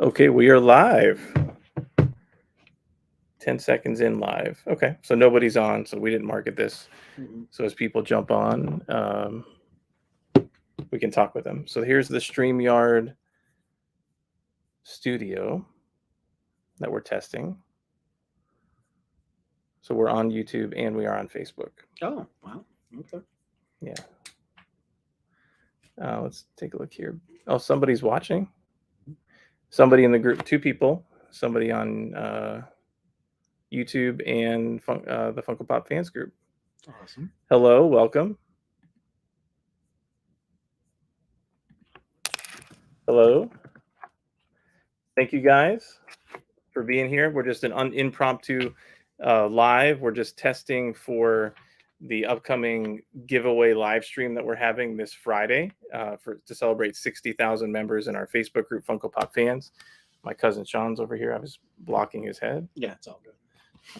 Okay, we are live. 10 seconds in live. Okay, so nobody's on, so we didn't market this. So as people jump on, we can talk with them. So here's the StreamYard studio that we're testing. So we're on YouTube and we are on Facebook. Oh, wow. Okay. Yeah. Let's take a look here. Oh, somebody's watching. Somebody in the group, 2 people. Somebody on YouTube and the Funko Pop fans group. Awesome. Hello, welcome. Hello. Thank you guys for being here. We're just an impromptu live. We're just testing for the upcoming giveaway live stream that we're having this Friday to celebrate 60,000 members in our Facebook group, Funko Pop fans. My cousin Sean's over here. I was blocking his head. Yeah, it's all good.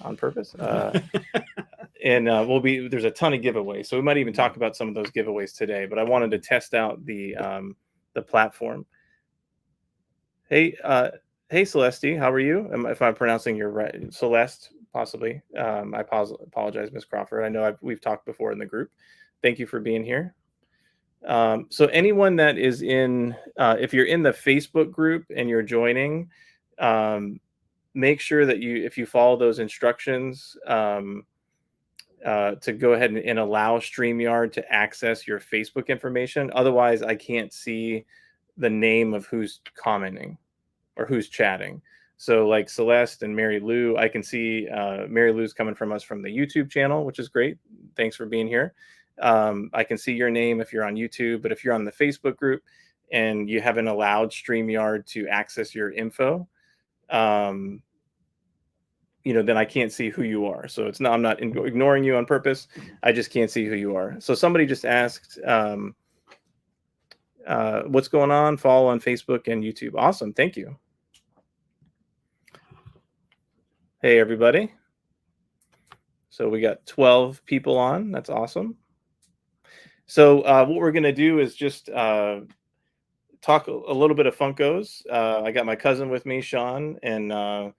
On purpose. And there's a ton of giveaways. So we might even talk about some of those giveaways today, but I wanted to test out the platform. Hey, Celeste, how are you? If I'm pronouncing your right, Celeste, possibly. I apologize, Miss Crawford. I know we've talked before in the group. Thank you for being here. So anyone that is in, if you're in the Facebook group and you're joining, make sure that if you follow those instructions, to go ahead and allow StreamYard to access your Facebook information. Otherwise, I can't see the name of who's commenting or who's chatting. So like Celeste and Mary Lou, I can see Mary Lou's coming from us from the YouTube channel, which is great. Thanks for being here. I can see your name if you're on YouTube, but if you're on the Facebook group and you haven't allowed StreamYard to access your info, then I can't see who you are. So I'm not ignoring you on purpose. I just can't see who you are. So somebody just asked, what's going on? Follow on Facebook and YouTube. Awesome. Thank you. Hey, everybody. So we got 12 people on. That's awesome. So what we're going to do is just talk a little bit of Funkos. I got my cousin with me, Sean, and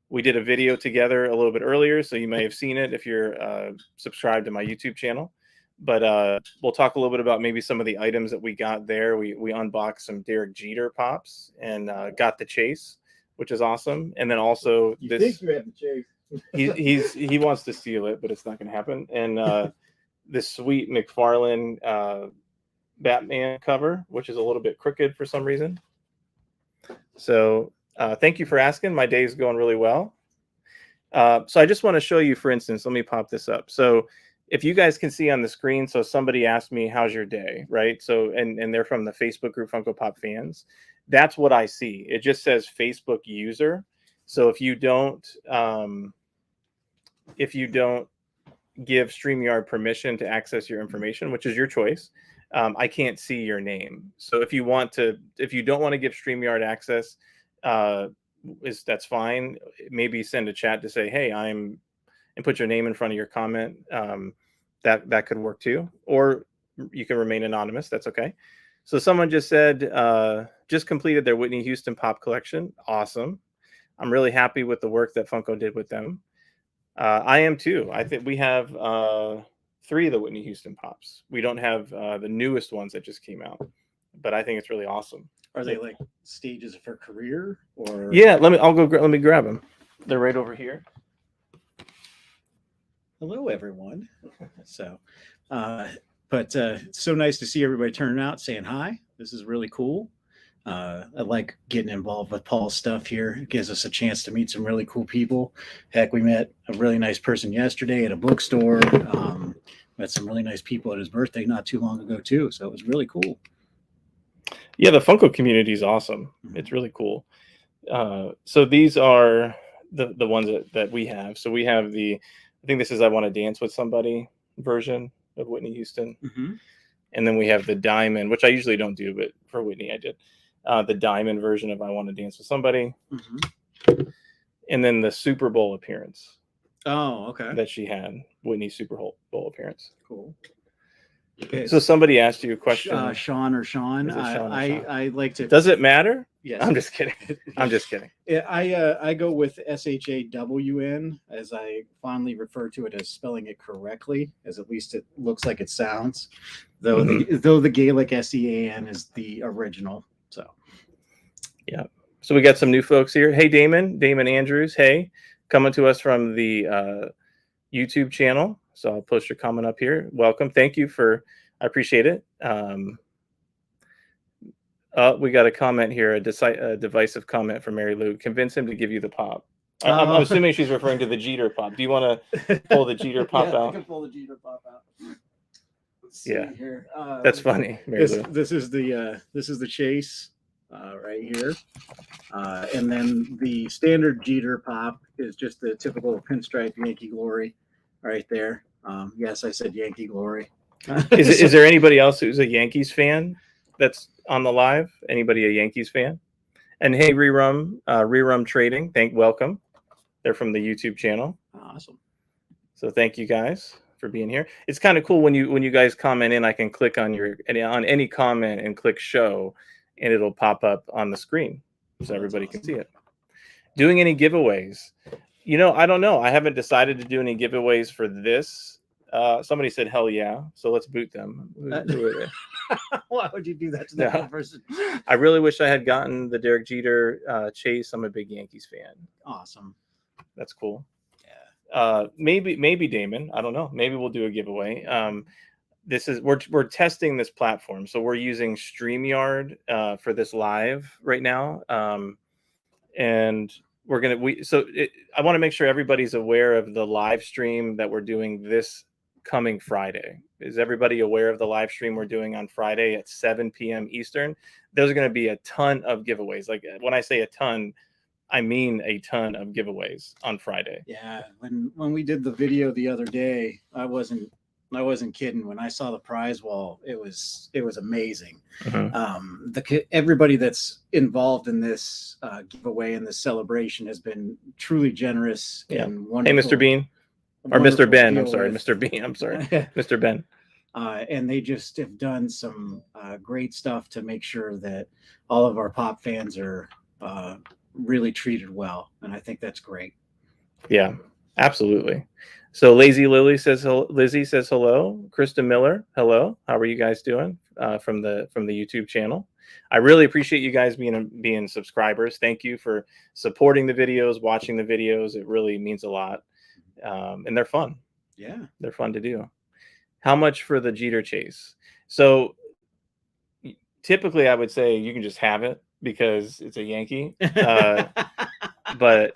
we did a video together a little bit earlier, so you may have seen it if you're subscribed to my YouTube channel. But we'll talk a little bit about maybe some of the items that we got there. We unboxed some Derek Jeter pops and got the chase, which is awesome. And then also you think you have the chase. he wants to steal it, but it's not going to happen. And this sweet McFarlane Batman cover, which is a little bit crooked for some reason. So thank you for asking. My day is going really well. So I just want to show you, for instance, let me pop this up. So if you guys can see on the screen, so somebody asked me, how's your day, right? So, and they're from the Facebook group Funko Pop fans. That's what I see. It just says Facebook user. So if you don't give StreamYard permission to access your information, which is your choice, I can't see your name. So if you don't want to give StreamYard access, that's fine. Maybe send a chat to say, hey, and put your name in front of your comment. That could work too. Or you can remain anonymous. That's okay. So someone just said, just completed their Whitney Houston pop collection. Awesome. I'm really happy with the work that Funko did with them. I am too. I think we have 3 of the Whitney Houston pops. We don't have the newest ones that just came out, but I think it's really awesome. Are they like stages of her career, or? Yeah, let me grab them. They're right over here. Hello, everyone. So, but it's so nice to see everybody turning out, saying hi. This is really cool. I like getting involved with Paul's stuff here. It gives us a chance to meet some really cool people. Heck, we met a really nice person yesterday at a bookstore. Met some really nice people at his birthday not too long ago too. So it was really cool. Yeah, the Funko community is awesome. Mm-hmm. It's really cool. So these are the ones that we have. So we have I think this is I Want to Dance with Somebody version of Whitney Houston. Mm-hmm. And then we have the diamond, which I usually don't do, but for Whitney I did. The diamond version of I Want to Dance with Somebody. Mm-hmm. And then the Super Bowl appearance. Oh, okay. That she had, Whitney's Super Bowl appearance. Cool. Okay. So somebody asked you a question. Sean or Sean. I like to. Does it matter? Yes. I'm just kidding. I'm just kidding. Yeah, I go with SHAWN, as I fondly refer to it as spelling it correctly, as at least it looks like it sounds. Though the Gaelic SEAN is the original. So yeah. So we got some new folks here. Hey, Damon Andrews. Hey, coming to us from the YouTube channel. So I'll post your comment up here. Welcome. Thank you I appreciate it. We got a comment here, a divisive comment from Mary Lou. Convince him to give you the pop. I'm assuming she's referring to the Jeter pop. Do you want to pull the Jeter pop out? I can pull the Jeter pop out. Let's see Yeah. here. That's funny, Mary Lou. This is the chase right here, and then the standard Jeter pop is just the typical pinstripe Yankee Glory, right there. Yes, I said Yankee Glory. Is there anybody else who's a Yankees fan that's on the live? Anybody a Yankees fan? And hey, Rerum Trading, welcome. They're from the YouTube channel. Awesome. So thank you guys for being here. It's kind of cool when you guys comment in. I can click on any comment and click show, and it'll pop up on the screen so everybody can see it. Doing any giveaways? I don't know. I haven't decided to do any giveaways for this. Somebody said hell yeah, so let's boot them. Why would you do that to that person? I really wish I had gotten the Derek Jeter chase. I'm a big Yankees fan. Awesome. That's cool. Yeah. Maybe Damon. I don't know. Maybe we'll do a giveaway. We're testing this platform, so we're using StreamYard for this live right now, and we're gonna. I want to make sure everybody's aware of the live stream that we're doing this coming Friday. Is everybody aware of the live stream we're doing on Friday at 7 p.m. Eastern? There's going to be a ton of giveaways. Like when I say a ton, I mean a ton of giveaways on Friday. Yeah, when we did the video the other day, I wasn't kidding. When I saw the prize wall, it was amazing. Mm-hmm. Everybody that's involved in this giveaway and this celebration has been truly generous and wonderful. Hey, Mr. Bean. Or Mr. Ben, I'm sorry, Mr. Bean, I'm sorry, Mr. Ben. And they just have done some great stuff to make sure that all of our pop fans are really treated well. And I think that's great. Yeah, absolutely. So Lizzie says hello. Krista Miller, hello. How are you guys doing from the YouTube channel? I really appreciate you guys being subscribers. Thank you for supporting the videos, watching the videos. It really means a lot. And they're fun. Yeah, they're fun to do. How much for the Jeter chase? So typically I would say you can just have it because it's a Yankee. But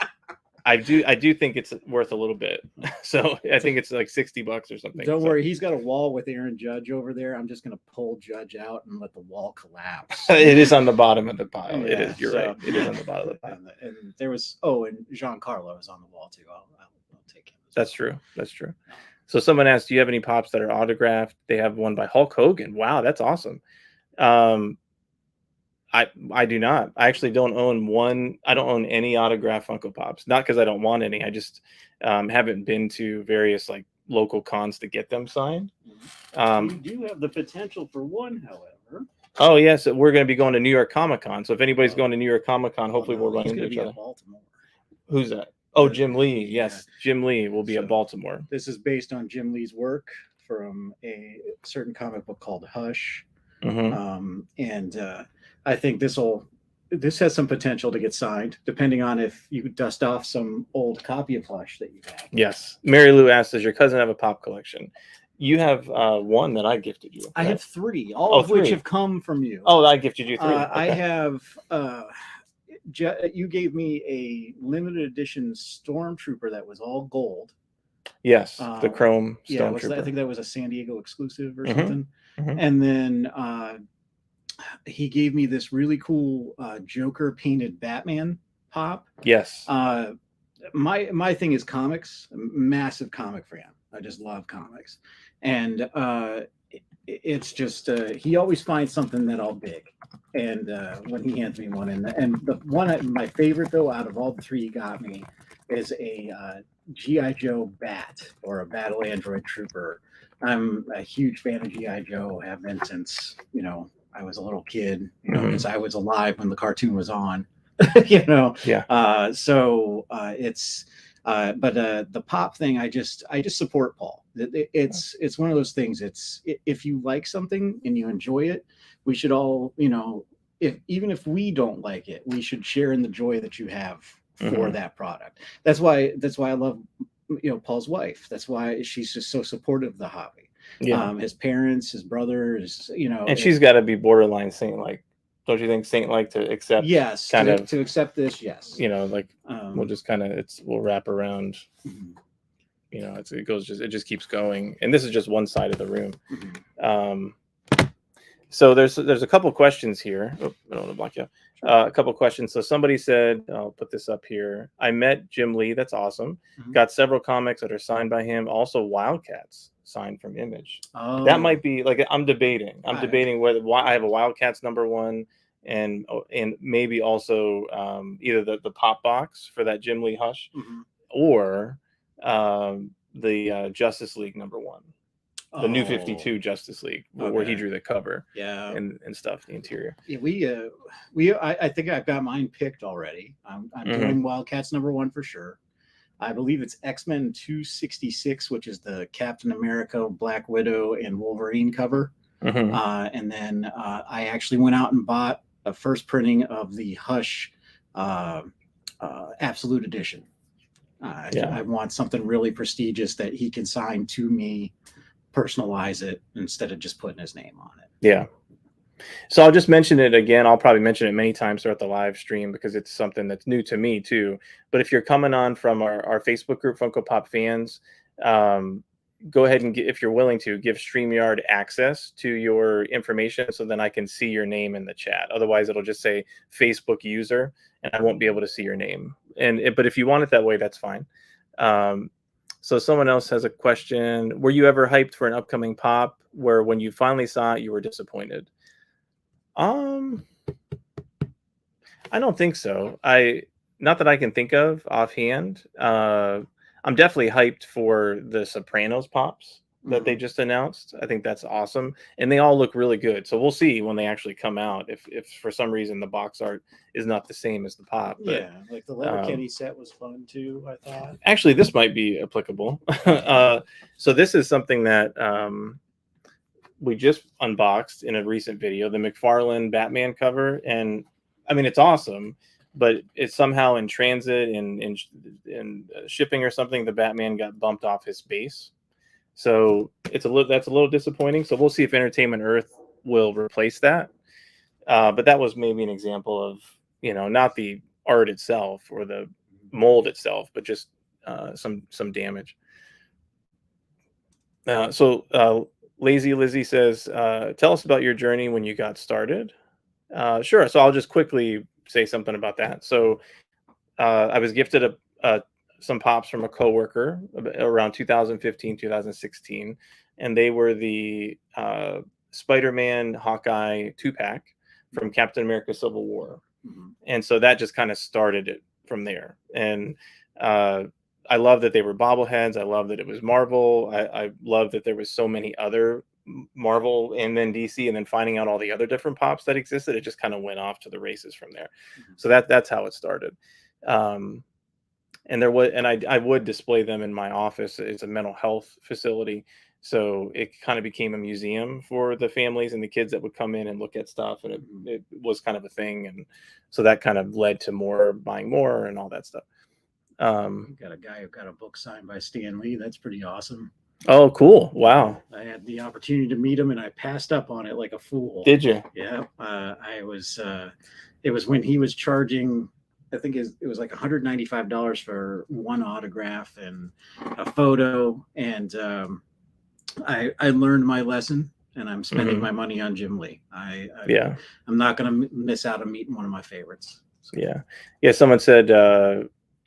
I do think it's worth a little bit. So I think it's like $60 or something. Don't worry, he's got a wall with Aaron Judge over there. I'm just gonna pull Judge out and let the wall collapse. It is on the bottom of the pile. Yeah, it is. You're right. It is on the bottom of the pile. And there was and Giancarlo is on the wall too. I'll take him. That's true. That's true. So someone asked, do you have any pops that are autographed? They have one by Hulk Hogan. Wow, that's awesome. I do not. I actually don't own one. I don't own any autographed Funko Pops. Not because I don't want any. I just haven't been to various like local cons to get them signed. You do have the potential for one, however. Oh yes, we're going to be going to New York Comic Con. So if anybody's going to New York Comic Con, hopefully we'll run into each other. Baltimore. Who's that? Oh, Jim Lee. Yes, yeah. Jim Lee will be at Baltimore. This is based on Jim Lee's work from a certain comic book called Hush. Mm-hmm. I think this has some potential to get signed, depending on if you dust off some old copy of Hush that you have. Yes. Mary Lou asked, does your cousin have a pop collection? You have one that I gifted you. Right? I have three, all of which have come from you. Oh, I gifted you three. Okay. I have. You gave me a limited edition Stormtrooper that was all gold. Yes, the Chrome Stormtrooper. I think that was a San Diego exclusive or something. Mm-hmm. And then he gave me this really cool Joker painted Batman pop. Yes. My thing is comics. I'm a massive comic fan. I just love comics, and it's just he always finds something that I'll dig. And when he hands me one, and the one my favorite though out of all the three he got me is a G.I. Joe Bat, or a Battle Android Trooper. I'm a huge fan of G.I. Joe. Have been since I was a little kid, Mhm. because I was alive when the cartoon was on. Yeah. But the pop thing, I just support Paul. It's one of those things. If you like something and you enjoy it, we should all, even if we don't like it, we should share in the joy that you have for that product. That's why I love, Paul's wife. That's why she's just so supportive of the hobby. Yeah. His parents, his brothers, And she's got to be borderline saint like, don't you think, saint like, to accept? Yes, to accept this, yes. Like we'll just kind of we'll wrap around. Mhm. It just keeps going, and this is just one side of the room. Mhm. So there's a couple questions here. Oh, I don't want to block you. A couple questions. So somebody said, I'll put this up here. I met Jim Lee. That's awesome. Mhm. Got several comics that are signed by him. Also Wildcats signed from Image. Oh, That might be like, I'm debating why I have a Wildcats #1 and maybe also either the pop box for that Jim Lee Hush, Mhm. or the Justice League #1. The New 52 Justice League, where he drew the cover, Yeah, and stuff, the interior. Yeah, I think I've got mine picked already. I'm doing Wildcats #1 for sure. I believe it's X-Men 266, which is the Captain America, Black Widow, and Wolverine cover. And then I actually went out and bought a first printing of the Hush Absolute Edition. I want something really prestigious that he can sign to me, personalize it instead of just putting his name on it. Yeah. So I'll just mention it again. I'll probably mention it many times throughout the live stream because it's something that's new to me too. But if you're coming on from our Facebook group, Funko Pop Fans, go ahead and if you're willing to, give StreamYard access to your information so then I can see your name in the chat. Otherwise, it'll just say Facebook user, and I won't be able to see your name. But if you want it that way, that's fine. So someone else has a question. Were you ever hyped for an upcoming pop where when you finally saw it, you were disappointed? I don't think so. Not that I can think of offhand. I'm definitely hyped for the Sopranos pops that they just announced. I think that's awesome, and they all look really good. So we'll see when they actually come out. If for some reason the box art is not the same as the pop, but, yeah, like the Letterkenny set was fun too, I thought. Actually, this might be applicable. So this is something that we just unboxed in a recent video, the McFarlane Batman cover, and I mean it's awesome, but it's somehow in transit in shipping or something, the Batman got bumped off his base. So that's a little disappointing. So we'll see if Entertainment Earth will replace that. But that was maybe an example of, not the art itself or the mold itself, but just some damage. So Lazy Lizzie says, tell us about your journey when you got started. Sure. So I'll just quickly say something about that. So I was gifted some pops from a coworker around 2015, 2016, and they were the Spider-Man Hawkeye 2-pack from Captain America Civil War. And so that just kind of started it from there. And I love that they were bobbleheads. I love that it was Marvel. I love that there was so many other Marvel and then DC, and then finding out all the other different pops that existed. It just kind of went off to the races from there. So that's how it started. And I would display them in my office. It's a mental health facility. So it kind of became a museum for the families and the kids that would come in and look at stuff. And it was kind of a thing. And so that kind of led to buying more and all that stuff. You got a guy who got a book signed by Stan Lee. That's pretty awesome. Oh, cool. Wow. I had the opportunity to meet him and I passed up on it like a fool. Did you? Yeah. It was when he was charging, I think it was like $195 for one autograph and a photo. And I learned my lesson, and I'm spending my money on Jim Lee. I'm not going to miss out on meeting one of my favorites. So. Yeah. Someone said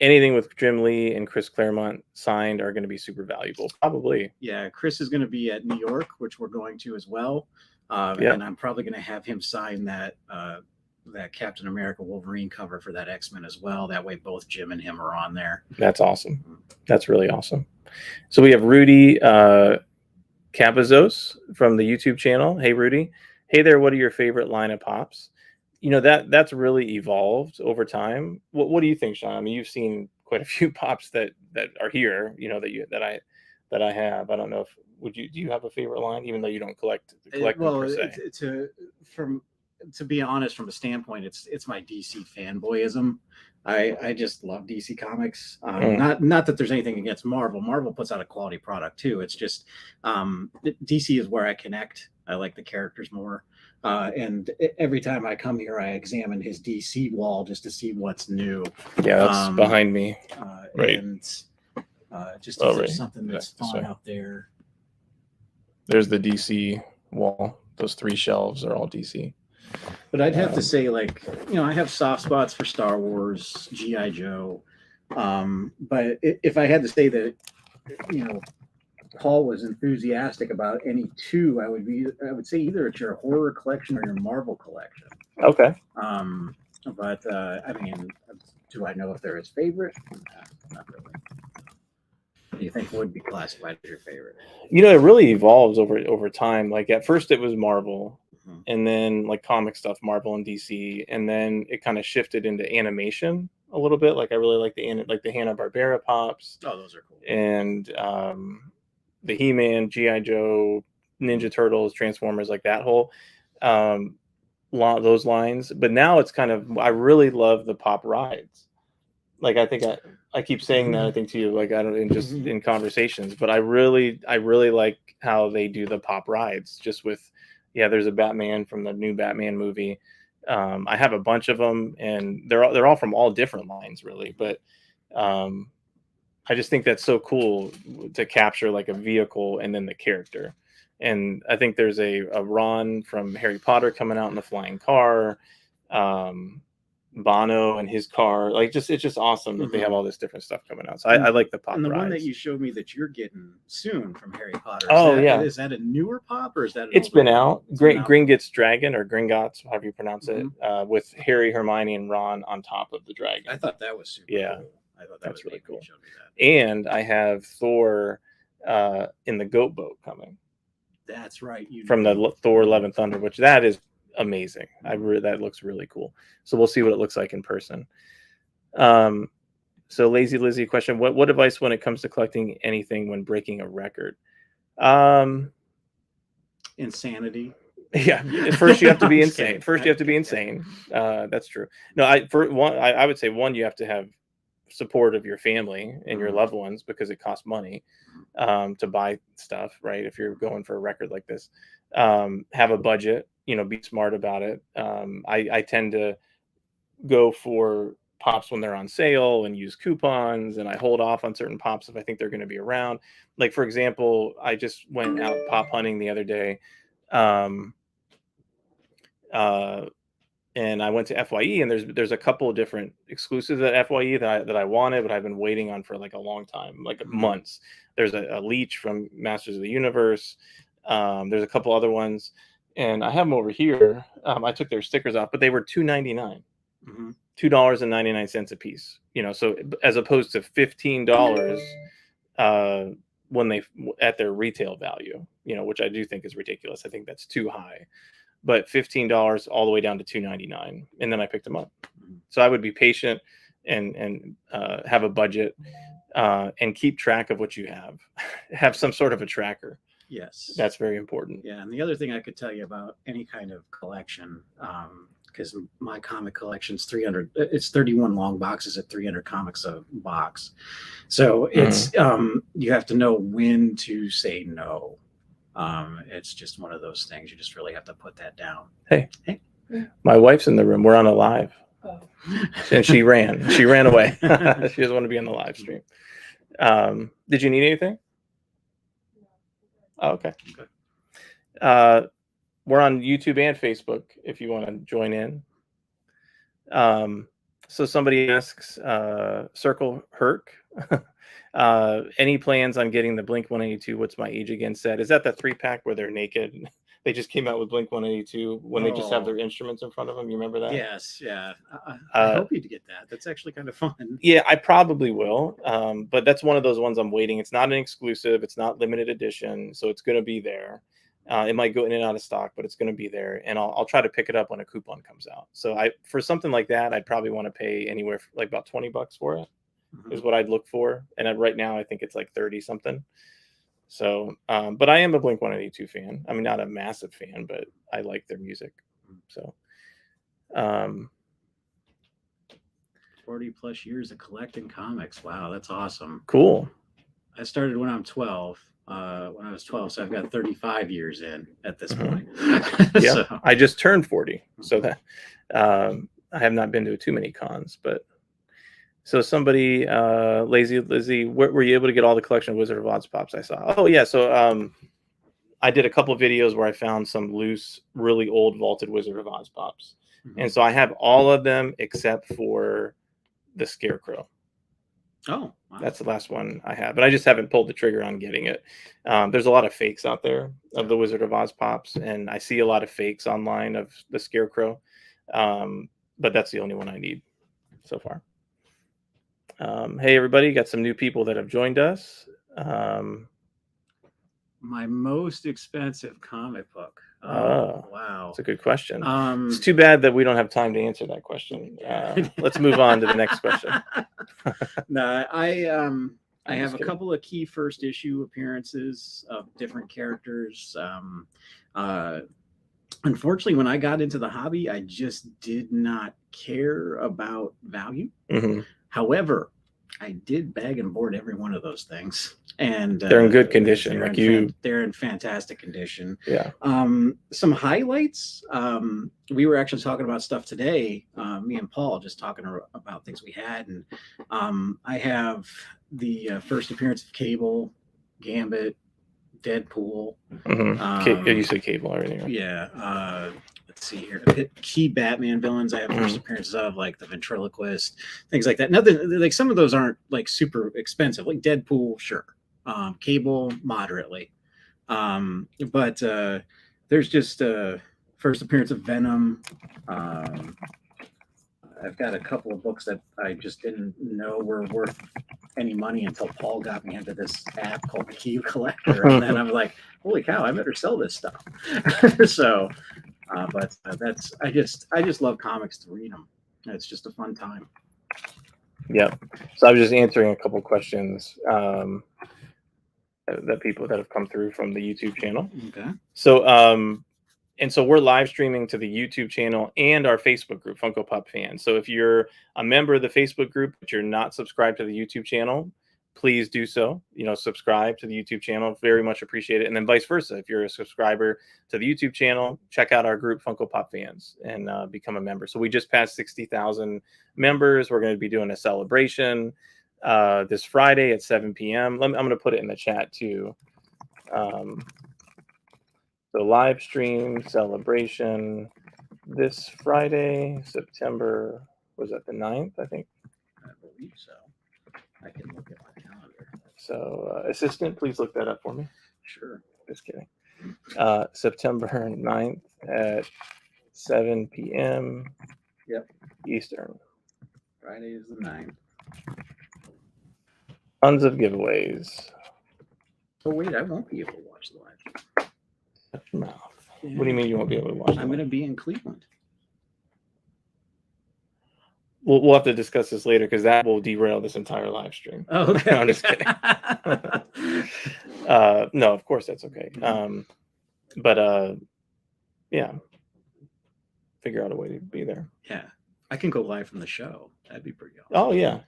anything with Jim Lee and Chris Claremont signed are going to be super valuable. Probably. Yeah. Chris is going to be at New York, which we're going to as well. And I'm probably going to have him sign that Captain America Wolverine cover for that X-Men as well. That way both Jim and him are on there. That's awesome. That's really awesome. So we have Rudy Cabazos from the YouTube channel. Hey, Rudy. Hey there, what are your favorite line of pops? You know, that's really evolved over time. What do you think, Sean? I mean, you've seen quite a few pops that are here, you know, that I have. I don't know if do you have a favorite line, even though you don't collect them Well, per se? to be honest, from a standpoint, it's my DC fanboyism. I just love DC comics. Not that there's anything against Marvel. Marvel puts out a quality product too. It's just DC is where I connect. I like the characters more. And every time I come here, I examine his DC wall just to see what's new. Yeah, that's behind me. Right. And just Oh, there's right. something that's fun out there. There's the DC wall. Those 3 shelves are all DC. But I'd have to say, like, you know, I have soft spots for Star Wars, G.I. Joe. But if I had to say that, you know, Paul was enthusiastic about any two, I would say either it's your horror collection or your Marvel collection. Okay. But I mean, do I know if they're his favorite? Not really. What do you think would be classified as your favorite? You know, it really evolves over time. Like at first it was Marvel, and then like comic stuff, Marvel and DC, and then it kind of shifted into animation a little bit. Like I really like the Hanna-Barbera pops. Oh, those are cool. And the He-Man, G.I. Joe, Ninja Turtles, Transformers, like that whole those lines. But now it's kind of, I really love the pop rides. Like I think I keep saying that, I think to you, like I don't in conversations, but I really like how they do the pop rides just with, there's a Batman from the new Batman movie. I have a bunch of them, and they're all from all different lines, really. But I just think that's so cool to capture like a vehicle and then the character. And I think there's a Ron from Harry Potter coming out in the flying car. Bono and his car, like it's just awesome that they have all this different stuff coming out. So I like the pop. And the rides. one that you showed me that you're getting soon from Harry Potter. Is that a newer pop or is that? It's been out. Gringotts Dragon or Gringotts, however you pronounce it, with Harry, Hermione, and Ron on top of the dragon. I thought that was super cool. I thought that was really cool. And I have Thor in the goat boat coming. That's right. From the Thor: Love and Thunder, which that is amazing. That looks really cool. So we'll see what it looks like in person. So Lazy Lizzie question: What advice when it comes to collecting anything when breaking a record? Insanity. Yeah. First you have to be insane. You have to be insane. That's true. No, I would say you have to have support of your family and your loved ones, because it costs money to buy stuff, right? If you're going for a record like this, have a budget, be smart about it. I tend to go for pops when they're on sale and use coupons, and I hold off on certain pops if I think they're going to be around. Like, for example, I just went out pop hunting the other day. And I went to FYE, and there's a couple of different exclusives at FYE that I wanted, but I've been waiting on for like a long time, like months. There's a Leech from Masters of the Universe. There's a couple other ones, and I have them over here. I took their stickers off, but they were $2.99, $2.99 a piece. So as opposed to $15 when they at their retail value, which I do think is ridiculous. I think that's too high. But $15 all the way down to $2.99, and then I picked them up. So I would be patient and have a budget and keep track of what you have. Have some sort of a tracker. Yes, that's very important. Yeah, and the other thing I could tell you about any kind of collection, because my comic collection's 300. It's 31 long boxes at 300 comics a box. So it's you have to know when to say no. It's just one of those things. You just really have to put that down. Hey, my wife's in the room. We're on a live. And she ran away. She doesn't want to be on the live stream. Did you need anything? Oh, okay. We're on YouTube and Facebook if you want to join in. So somebody asks, Circle Herc, any plans on getting the Blink 182 What's My Age Again set? Is that the 3-pack where they're naked? They just came out with Blink 182 when they just have their instruments in front of them. You remember that? Yes, yeah. I hope you get that. That's actually kind of fun. Yeah, I probably will. But that's one of those ones I'm waiting. It's not an exclusive. It's not limited edition, so it's going to be there. It might go in and out of stock, but it's going to be there, and I'll try to pick it up when a coupon comes out. So for something like that, I'd probably want to pay anywhere like about $20 for it, is what I'd look for. And right now, I think it's like 30 something. So, but I am a Blink-182 fan. I mean, not a massive fan, but I like their music. So, 40 plus years of collecting comics. Wow, that's awesome. cool. I started when I'm 12. When I was 12, so I've got 35 years in at this point. Yeah, So, I just turned 40, so that I have not been to too many cons, but. So somebody, Lazy Lizzie, were you able to get all the collection of Wizard of Oz pops I saw? Oh yeah, so I did a couple of videos where I found some loose, really old vaulted Wizard of Oz pops, and so I have all of them except for the Scarecrow. oh, wow. That's the last one I have, but I just haven't pulled the trigger on getting it. There's a lot of fakes out there of the Wizard of Oz pops, and I see a lot of fakes online of the Scarecrow, but that's the only one I need so far. Hey everybody, got some new people that have joined us. My most expensive comic book. Oh, wow. That's a good question. It's too bad that we don't have time to answer that question. Let's move on to the next question. No, I have just a kidding. couple of key first issue appearances of different characters. Unfortunately, when I got into the hobby, I just did not care about value. However, I did bag and board every one of those things, and they're in good condition. They're in fantastic condition. Yeah. Some highlights. We were actually talking about stuff today. Me and Paul just talking about things we had, and I have the first appearance of Cable, Gambit, Deadpool. You said Cable, everything. Right? Yeah. Let's see here. Key Batman villains I have first appearances of, like the ventriloquist, things like that. Nothing like some of those aren't like super expensive. Like Deadpool, sure. Cable, moderately. But there's just first appearance of Venom. I've got a couple of books that I just didn't know were worth any money until Paul got me into this app called the Key Collector, and then I'm like, holy cow, I better sell this stuff. So, but that's I just love comics to read them. It's just a fun time. Yep. So I was just answering a couple questions that people that have come through from the YouTube channel. Okay. So and so we're live streaming to the YouTube channel and our Facebook group, Funko Pop Fans. So if you're a member of the Facebook group but you're not subscribed to the YouTube channel, please do so. Subscribe to the YouTube channel. Very much appreciate it. And then vice versa. If you're a subscriber to the YouTube channel, check out our group, Funko Pop Fans, and become a member. So we just passed 60,000 members. We're going to be doing a celebration this Friday at 7 p.m. I'm going to put it in the chat too. So live stream celebration this Friday, September, was that the 9th, I think? I believe so. I can look at my calendar. So assistant, please look that up for me. Sure. Just kidding. September 9th at 7 p.m. Yep. Eastern. Friday is the 9th. Tons of giveaways. Oh, wait, I won't be able to watch the live. Shut your mouth. Yeah. What do you mean you won't be able to watch? I'm going to be in Cleveland. We'll have to discuss this later because that will derail this entire live stream. Oh, okay. No, I'm just kidding. No, of course that's okay. But yeah, figure out a way to be there. Yeah, I can go live from the show. That'd be pretty awesome. Oh yeah.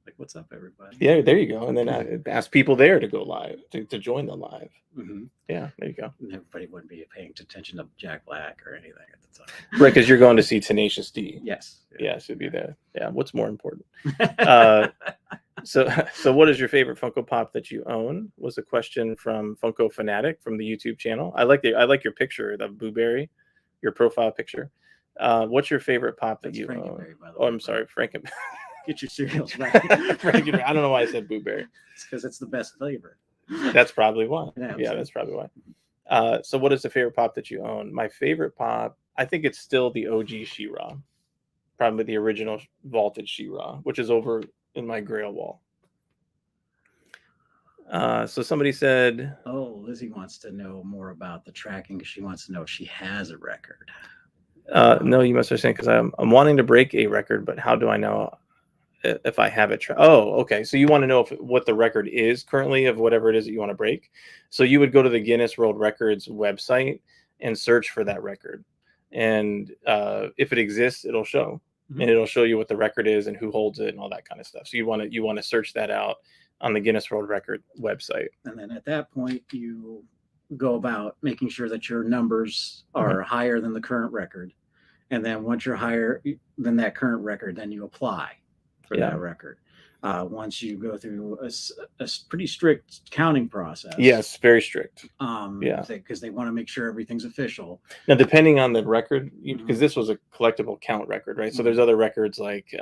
Like, what's up, everybody? Yeah, there you go. And then ask people there to go live, to join the live. Mm-hmm. Yeah, there you go. And everybody wouldn't be paying attention to Jack Black or anything at the time. Right, because you're going to see Tenacious D. Yes. Yeah, so be there. Yeah, what's more important? So what is your favorite Funko Pop that you own? Was a question from Funko Fanatic from the YouTube channel. I like your picture, the Blueberry, your profile picture. What's your favorite pop that you own? Oh, I'm sorry, Frankenberry. Get your cereals right. Frankenberry. I don't know why I said Blueberry. It's because it's the best flavor. That's probably why. Yeah, that's probably why. So what is the favorite pop that you own? My favorite pop, I think it's still the OG She-Ra. Probably the original vaulted She-Ra, which is over in my Grail wall. So somebody said, Oh, Lizzie wants to know more about the tracking because she wants to know if she has a record. no, you must understand because I'm wanting to break a record, but how do I know if I have it? Oh, okay. So you want to know what the record is currently of whatever it is that you want to break. So you would go to the Guinness World Records website and search for that record, and if it exists, it'll show, and it'll show you what the record is and who holds it and all that kind of stuff. So you want to search that out on the Guinness World Record website. And then at that point, you go about making sure that your numbers are higher than the current record. And then once you're higher than that current record, then you apply for that record. Once you go through a pretty strict counting process. Yes, very strict. Because they want to make sure everything's official. Now, depending on the record, because this was a collectible count record, right? So there's other records like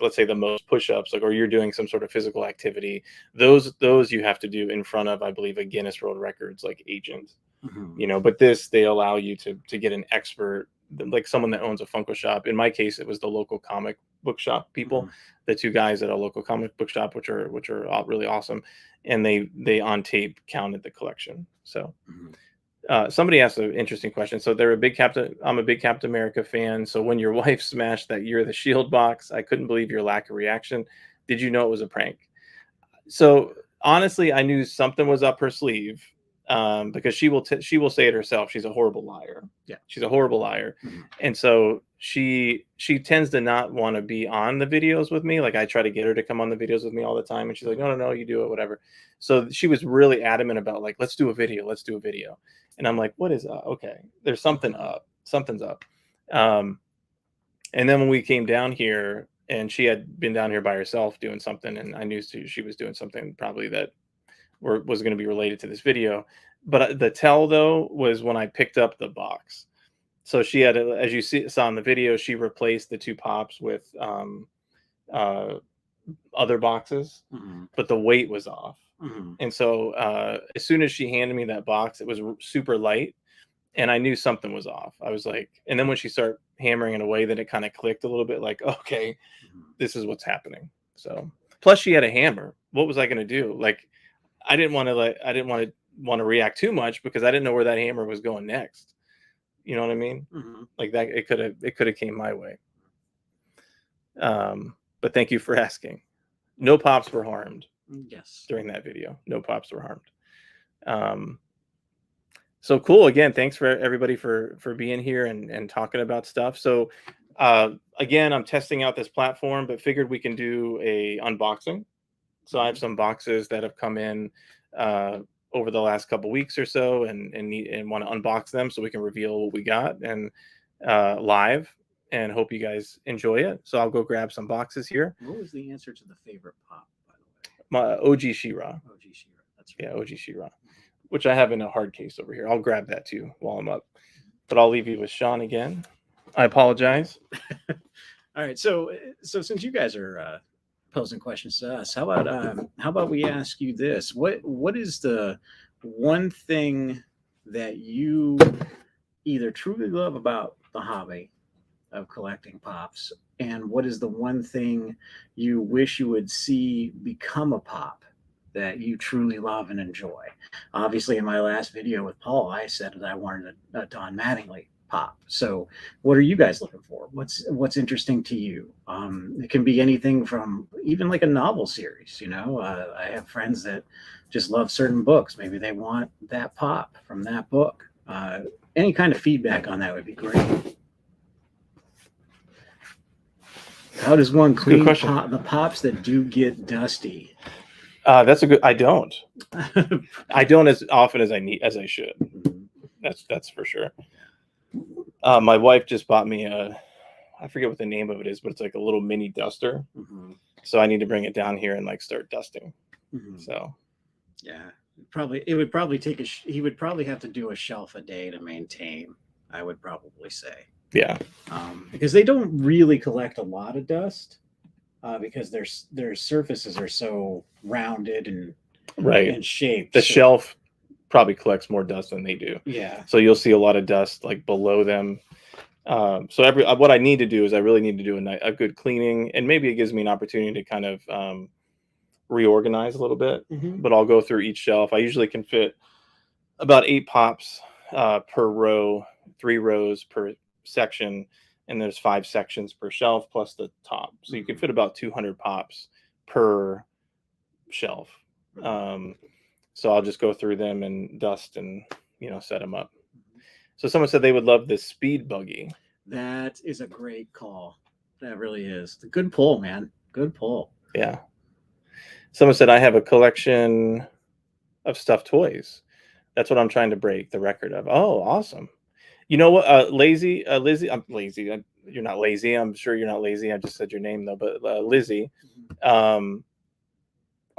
let's say the most push-ups, or you're doing some sort of physical activity. Those you have to do in front of, I believe, a Guinness World Records agent. But they allow you to get an expert, like someone that owns a Funko shop. In my case, it was the local comic book shop people, the two guys at a local comic book shop, which are really awesome, and they on tape counted the collection. So somebody asked an interesting question. So I'm a big Captain America fan. So when your wife smashed that Year of the Shield box, I couldn't believe your lack of reaction. Did you know it was a prank? So honestly, I knew something was up her sleeve. Because she will say it herself. She's a horrible liar. Yeah, she's a horrible liar, and so she tends to not want to be on the videos with me. Like I try to get her to come on the videos with me all the time, and she's like, no, you do it, whatever. So she was really adamant about let's do a video, and I'm like, what is up? Okay, there's something up, something's up. And then when we came down here, and she had been down here by herself doing something, and I knew she was doing something probably that was going to be related to this video. But the tell though was when I picked up the box. So she had, as you saw in the video, she replaced the two pops with other boxes, but the weight was off. And so as soon as she handed me that box, it was super light, and I knew something was off. I was like, and then when she started hammering it away, then it kind of clicked a little bit, like, okay, this is what's happening. So plus she had a hammer. What was I going to do? I didn't want to react too much because I didn't know where that hammer was going next. You know what I mean? Like that, it could have came my way. But thank you for asking. No pops were harmed. Yes. During that video, no pops were harmed. So cool. Again, thanks for everybody for being here and talking about stuff. So again, I'm testing out this platform, but figured we can do a unboxing. So I have some boxes that have come in over the last couple weeks or so, and want to unbox them so we can reveal what we got and live, and hope you guys enjoy it. So I'll go grab some boxes here. What was the answer to the favorite pop, by the way? My OG She-Ra. OG She-Ra. That's right. Yeah, OG She-Ra, which I have in a hard case over here. I'll grab that too while I'm up. But I'll leave you with Sean again. I apologize. All right. So since you guys are posing questions to us, how about we ask you this? What is the one thing that you either truly love about the hobby of collecting pops, and what is the one thing you wish you would see become a pop that you truly love and enjoy? Obviously, in my last video with Paul, I said that I wanted a Don Mattingly pop. So what are you guys looking for? What's interesting to you? It can be anything from even like a novel series. I have friends that just love certain books. Maybe they want that pop from that book. Any kind of feedback on that would be great. How does one clean the pops that do get dusty? That's a good. I don't. I don't as often as I should. That's for sure. My wife just bought me I forget what the name of it is, but it's like a little mini duster. So I need to bring it down here and start dusting. So yeah, he would probably have to do a shelf a day to maintain, I would probably say. Yeah. Because they don't really collect a lot of dust because their surfaces are so rounded and shaped. The shelf probably collects more dust than they do. Yeah. So you'll see a lot of dust below them. So what I need to do is I really need to do a good cleaning, and maybe it gives me an opportunity to kind of reorganize a little bit, Mhm. but I'll go through each shelf. I usually can fit about 8 pops per row, 3 rows per section, and there's 5 sections per shelf plus the top. So you can fit about 200 pops per shelf. So I'll just go through them and dust and set them up. So someone said they would love this speed buggy. That is a great call. That really is. Good pull, man. Good pull. Yeah. Someone said I have a collection of stuffed toys. That's what I'm trying to break the record of. Oh, awesome. You know what? Lizzie, I'm lazy. You're not lazy. I'm sure you're not lazy. I just said your name though. But Lizzie, are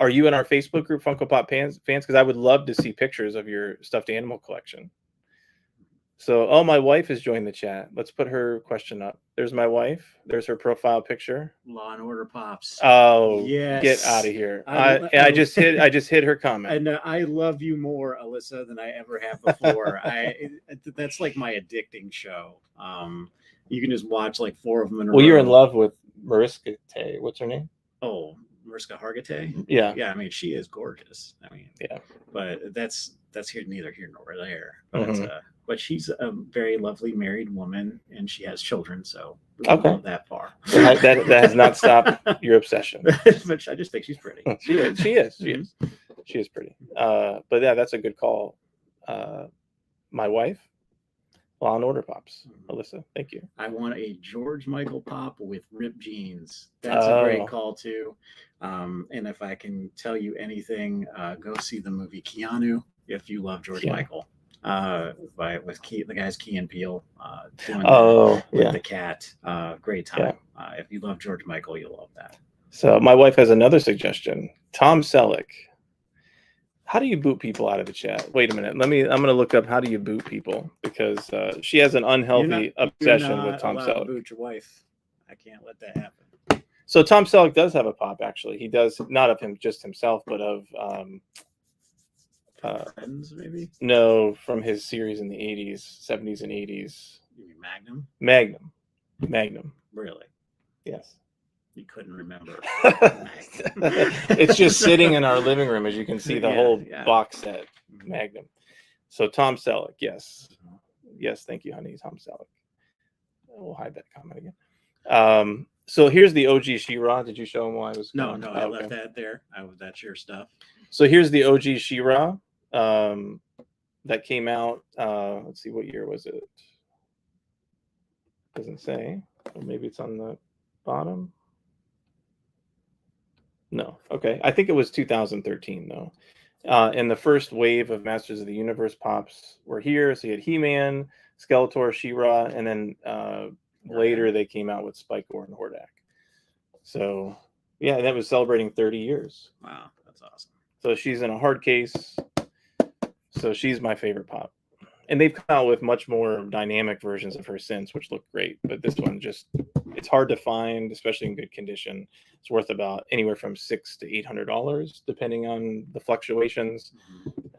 you in our Facebook group, Funko Pop fans? Because I would love to see pictures of your stuffed animal collection. So, my wife has joined the chat. Let's put her question up. There's my wife. There's her profile picture. Law and Order Pops. Oh, yes. Get out of here! I just hit her comment. And I love you more, Alyssa, than I ever have before. That's like my addicting show. You can just watch like 4 of them in a row. Well, you're in love with Mariska Tay. What's her name? Oh, Mariska Hargitay. Yeah. Yeah. I mean, she is gorgeous. I mean, yeah. But that's neither here nor there. But she's a very lovely married woman, and she has children. So okay, that far. that has not stopped your obsession. But I just think she's pretty. She is pretty. But yeah, that's a good call. My wife, Law and Order Pops. Alyssa, thank you. I want a George Michael pop with ripped jeans. That's a great call too. And if I can tell you anything, go see the movie Keanu if you love George Michael. With the guys Key and Peele doing with the cat. Great time. Yeah. If you love George Michael, you'll love that. So my wife has another suggestion. Tom Selleck. How do you boot people out of the chat? Wait a minute. I'm going to look up how do you boot people, because she has an unhealthy obsession with Tom Selleck. Boot your wife. I can't let that happen. So Tom Selleck does have a pop, actually. He does, not of him, just himself, but of Friends, maybe? No, from his series in the 80s, 70s and 80s. You mean Magnum? Magnum. Really? Yes. You couldn't remember. It's just sitting in our living room, as you can see the whole box set, Magnum. So Tom Selleck, yes. Yes, thank you, honey, Tom Selleck. We'll hide that comment again. So here's the OG She-Ra. Did you show him why I was No, I left that there. That's your stuff. So here's the OG She-Ra that came out. Let's see, what year was it? Doesn't say. Or maybe it's on the bottom. No. Okay. I think it was 2013 though. And the first wave of Masters of the Universe pops were here. So you had He-Man, Skeletor, She-Ra, and then later they came out with Spike-Ore and Hordak. So yeah, that was celebrating 30 years. Wow, that's awesome. So she's in a hard case. So she's my favorite pop. And they've come out with much more dynamic versions of her since, which look great. But this one it's hard to find, especially in good condition. It's worth about anywhere from $600 to $800, depending on the fluctuations.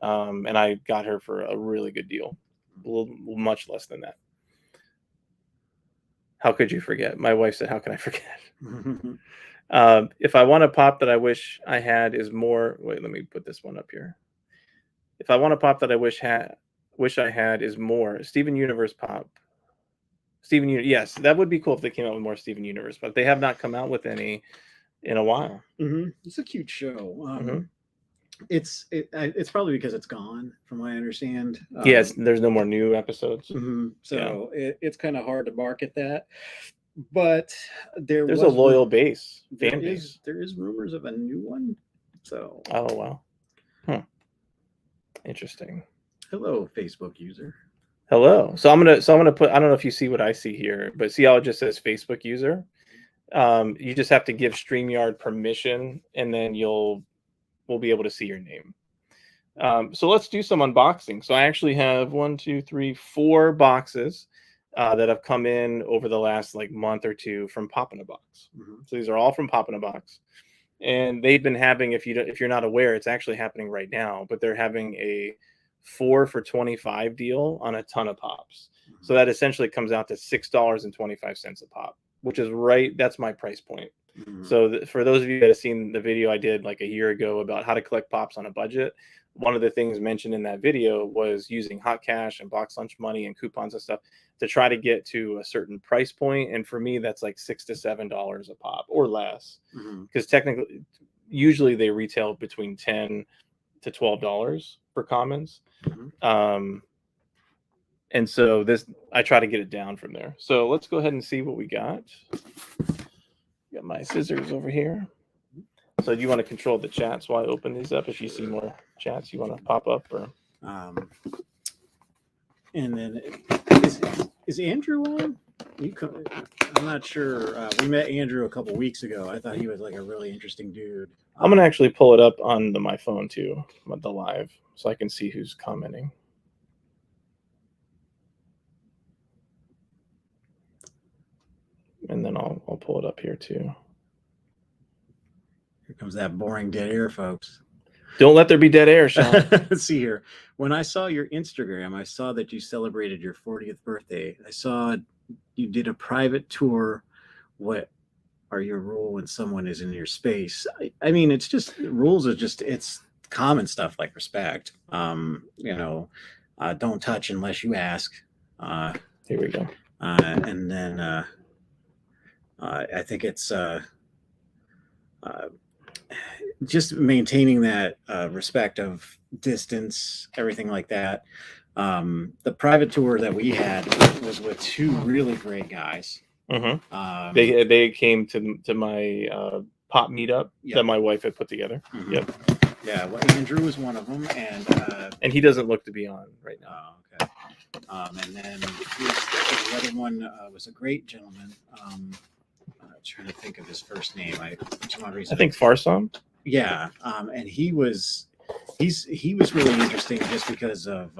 And I got her for a really good deal, much less than that. How could you forget? My wife said, "How can I forget?" If I want a pop that I wish I had is more. Wait, let me put this one up here. If I want a pop that I wish I had is more Steven Universe pop. Yes, that would be cool if they came out with more Steven Universe, but they have not come out with any in a while. It's a cute show. It's probably because it's gone, from what I understand. Yes, there's no more new episodes. So it's kind of hard to market that. But there's a loyal base. There is rumors of a new one. So oh wow, interesting. Hello, Facebook user. Hello. So I'm gonna put. I don't know if you see what I see here, but see how it just says Facebook user. You just have to give StreamYard permission, and then we'll be able to see your name. So let's do some unboxing. So I actually have 4 boxes that have come in over the last month or two from Pop in a Box. So these are all from Pop in a Box, and they've been having, if you're not aware, it's actually happening right now, but they're having a 4 for $25 deal on a ton of pops. So that essentially comes out to $6.25 a pop, which is that's my price point. So for those of you that have seen the video I did like a year ago about how to collect pops on a budget, one of the things mentioned in that video was using hot cash and box lunch money and coupons and stuff to try to get to a certain price point. And for me, that's like $6 to $7 a pop or less, because technically, usually they retail between $10 to $12 for commons. And so I try to get it down from there. So let's go ahead and see what we got. Got my scissors over here. So do you want to control the chats while I open these up? If you see more chats you want to pop up, or and then is Andrew on? I'm not sure. We met Andrew a couple weeks ago. I thought he was like a really interesting dude. I'm gonna actually pull it up on my phone too, the live, so I can see who's commenting. And then I'll pull it up here too. Here comes that boring dead air, folks. Don't let there be dead air, Sean. Let's see here. When I saw your Instagram, I saw that you celebrated your 40th birthday. I saw you did a private tour. What are your rules when someone is in your space? I mean, it's just rules are just it's common stuff like respect. Don't touch unless you ask. Here we go. And then I think it's just maintaining that respect of distance, everything like that. The private tour that we had was with two really great guys. They came to my pop meetup that my wife had put together. Yeah, well, Andrew was one of them, and he doesn't look to be on right now. Okay. And then the other one was a great gentleman. Trying to think of his first name. I think Farsom. Yeah, and he's really interesting just because of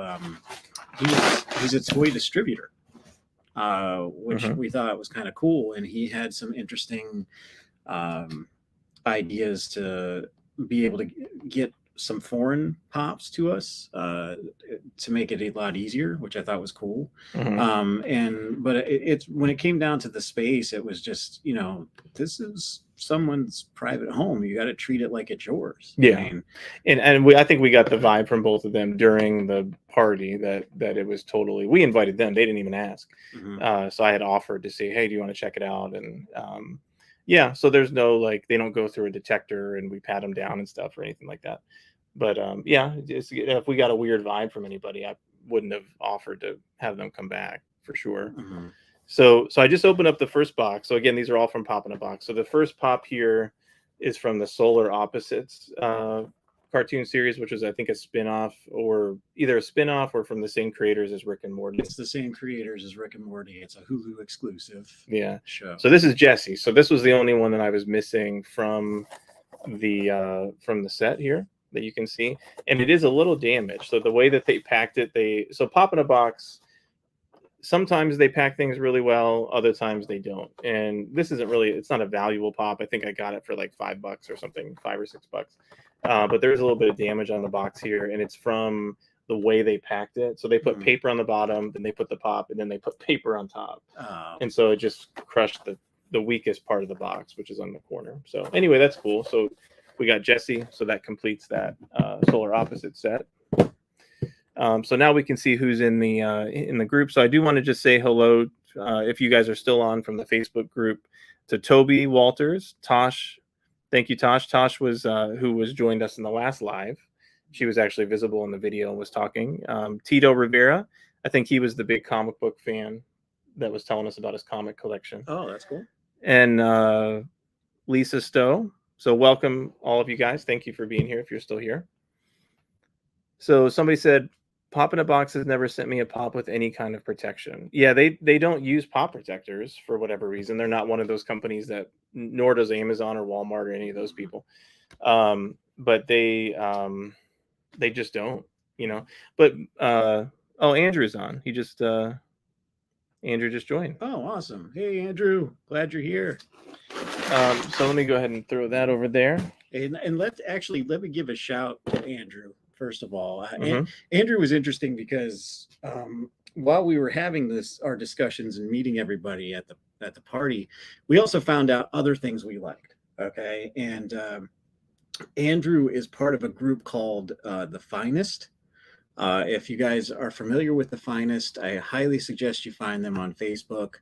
he's a toy distributor, which we thought was kind of cool, and he had some interesting ideas to be able to get some foreign pops to us to make it a lot easier, which I thought was cool. But it's when it came down to the space, it was just, this is someone's private home. You got to treat it like it's yours. Yeah. I think we got the vibe from both of them during the party that it was totally, we invited them. They didn't even ask. So I had offered to say, hey, do you want to check it out? And so there's no, they don't go through a detector and we pat them down and stuff or anything like that. But if we got a weird vibe from anybody, I wouldn't have offered to have them come back for sure. So I just opened up the first box. So again, these are all from Pop in a Box. So the first pop here is from the Solar Opposites cartoon series, which is I think a spin-off, or either a spin-off or from the same creators as Rick and Morty. It's the same creators as Rick and Morty. It's a Hulu exclusive show. So this is Jesse. So this was the only one that I was missing from the set here that you can see, and it is a little damaged. So the way that they packed it, so Pop in a Box, sometimes they pack things really well, other times they don't. And this isn't really, it's not a valuable pop. I think I got it for like $5 or something, $5 or $6. But there's a little bit of damage on the box here, and it's from the way they packed it. So they put paper on the bottom, then they put the pop, and then they put paper on top. And so it just crushed the weakest part of the box, which is on the corner. So anyway, that's cool. So we got Jesse, so that completes that Solar Opposite set. So now we can see who's in the group. So I do want to just say hello, if you guys are still on from the Facebook group, to Toby Walters, Tosh. Thank you, Tosh. Tosh was who joined us in the last live. She was actually visible in the video and was talking. Tito Rivera, I think he was the big comic book fan that was telling us about his comic collection. Oh, that's cool. And Lisa Stowe. So welcome all of you guys. Thank you for being here if you're still here. So somebody said, Pop in a Box has never sent me a pop with any kind of protection. Yeah, they don't use pop protectors for whatever reason. They're not one of those companies that, nor does Amazon or Walmart or any of those people. But they just don't, But Andrew's on. Andrew just joined. Oh, awesome. Hey, Andrew. Glad you're here. So let me go ahead and throw that over there. And let me give a shout to Andrew. First of all, Andrew was interesting because while we were having our discussions and meeting everybody at at the party, we also found out other things we liked. Okay, and Andrew is part of a group called The Finest. If you guys are familiar with The Finest, I highly suggest you find them on Facebook.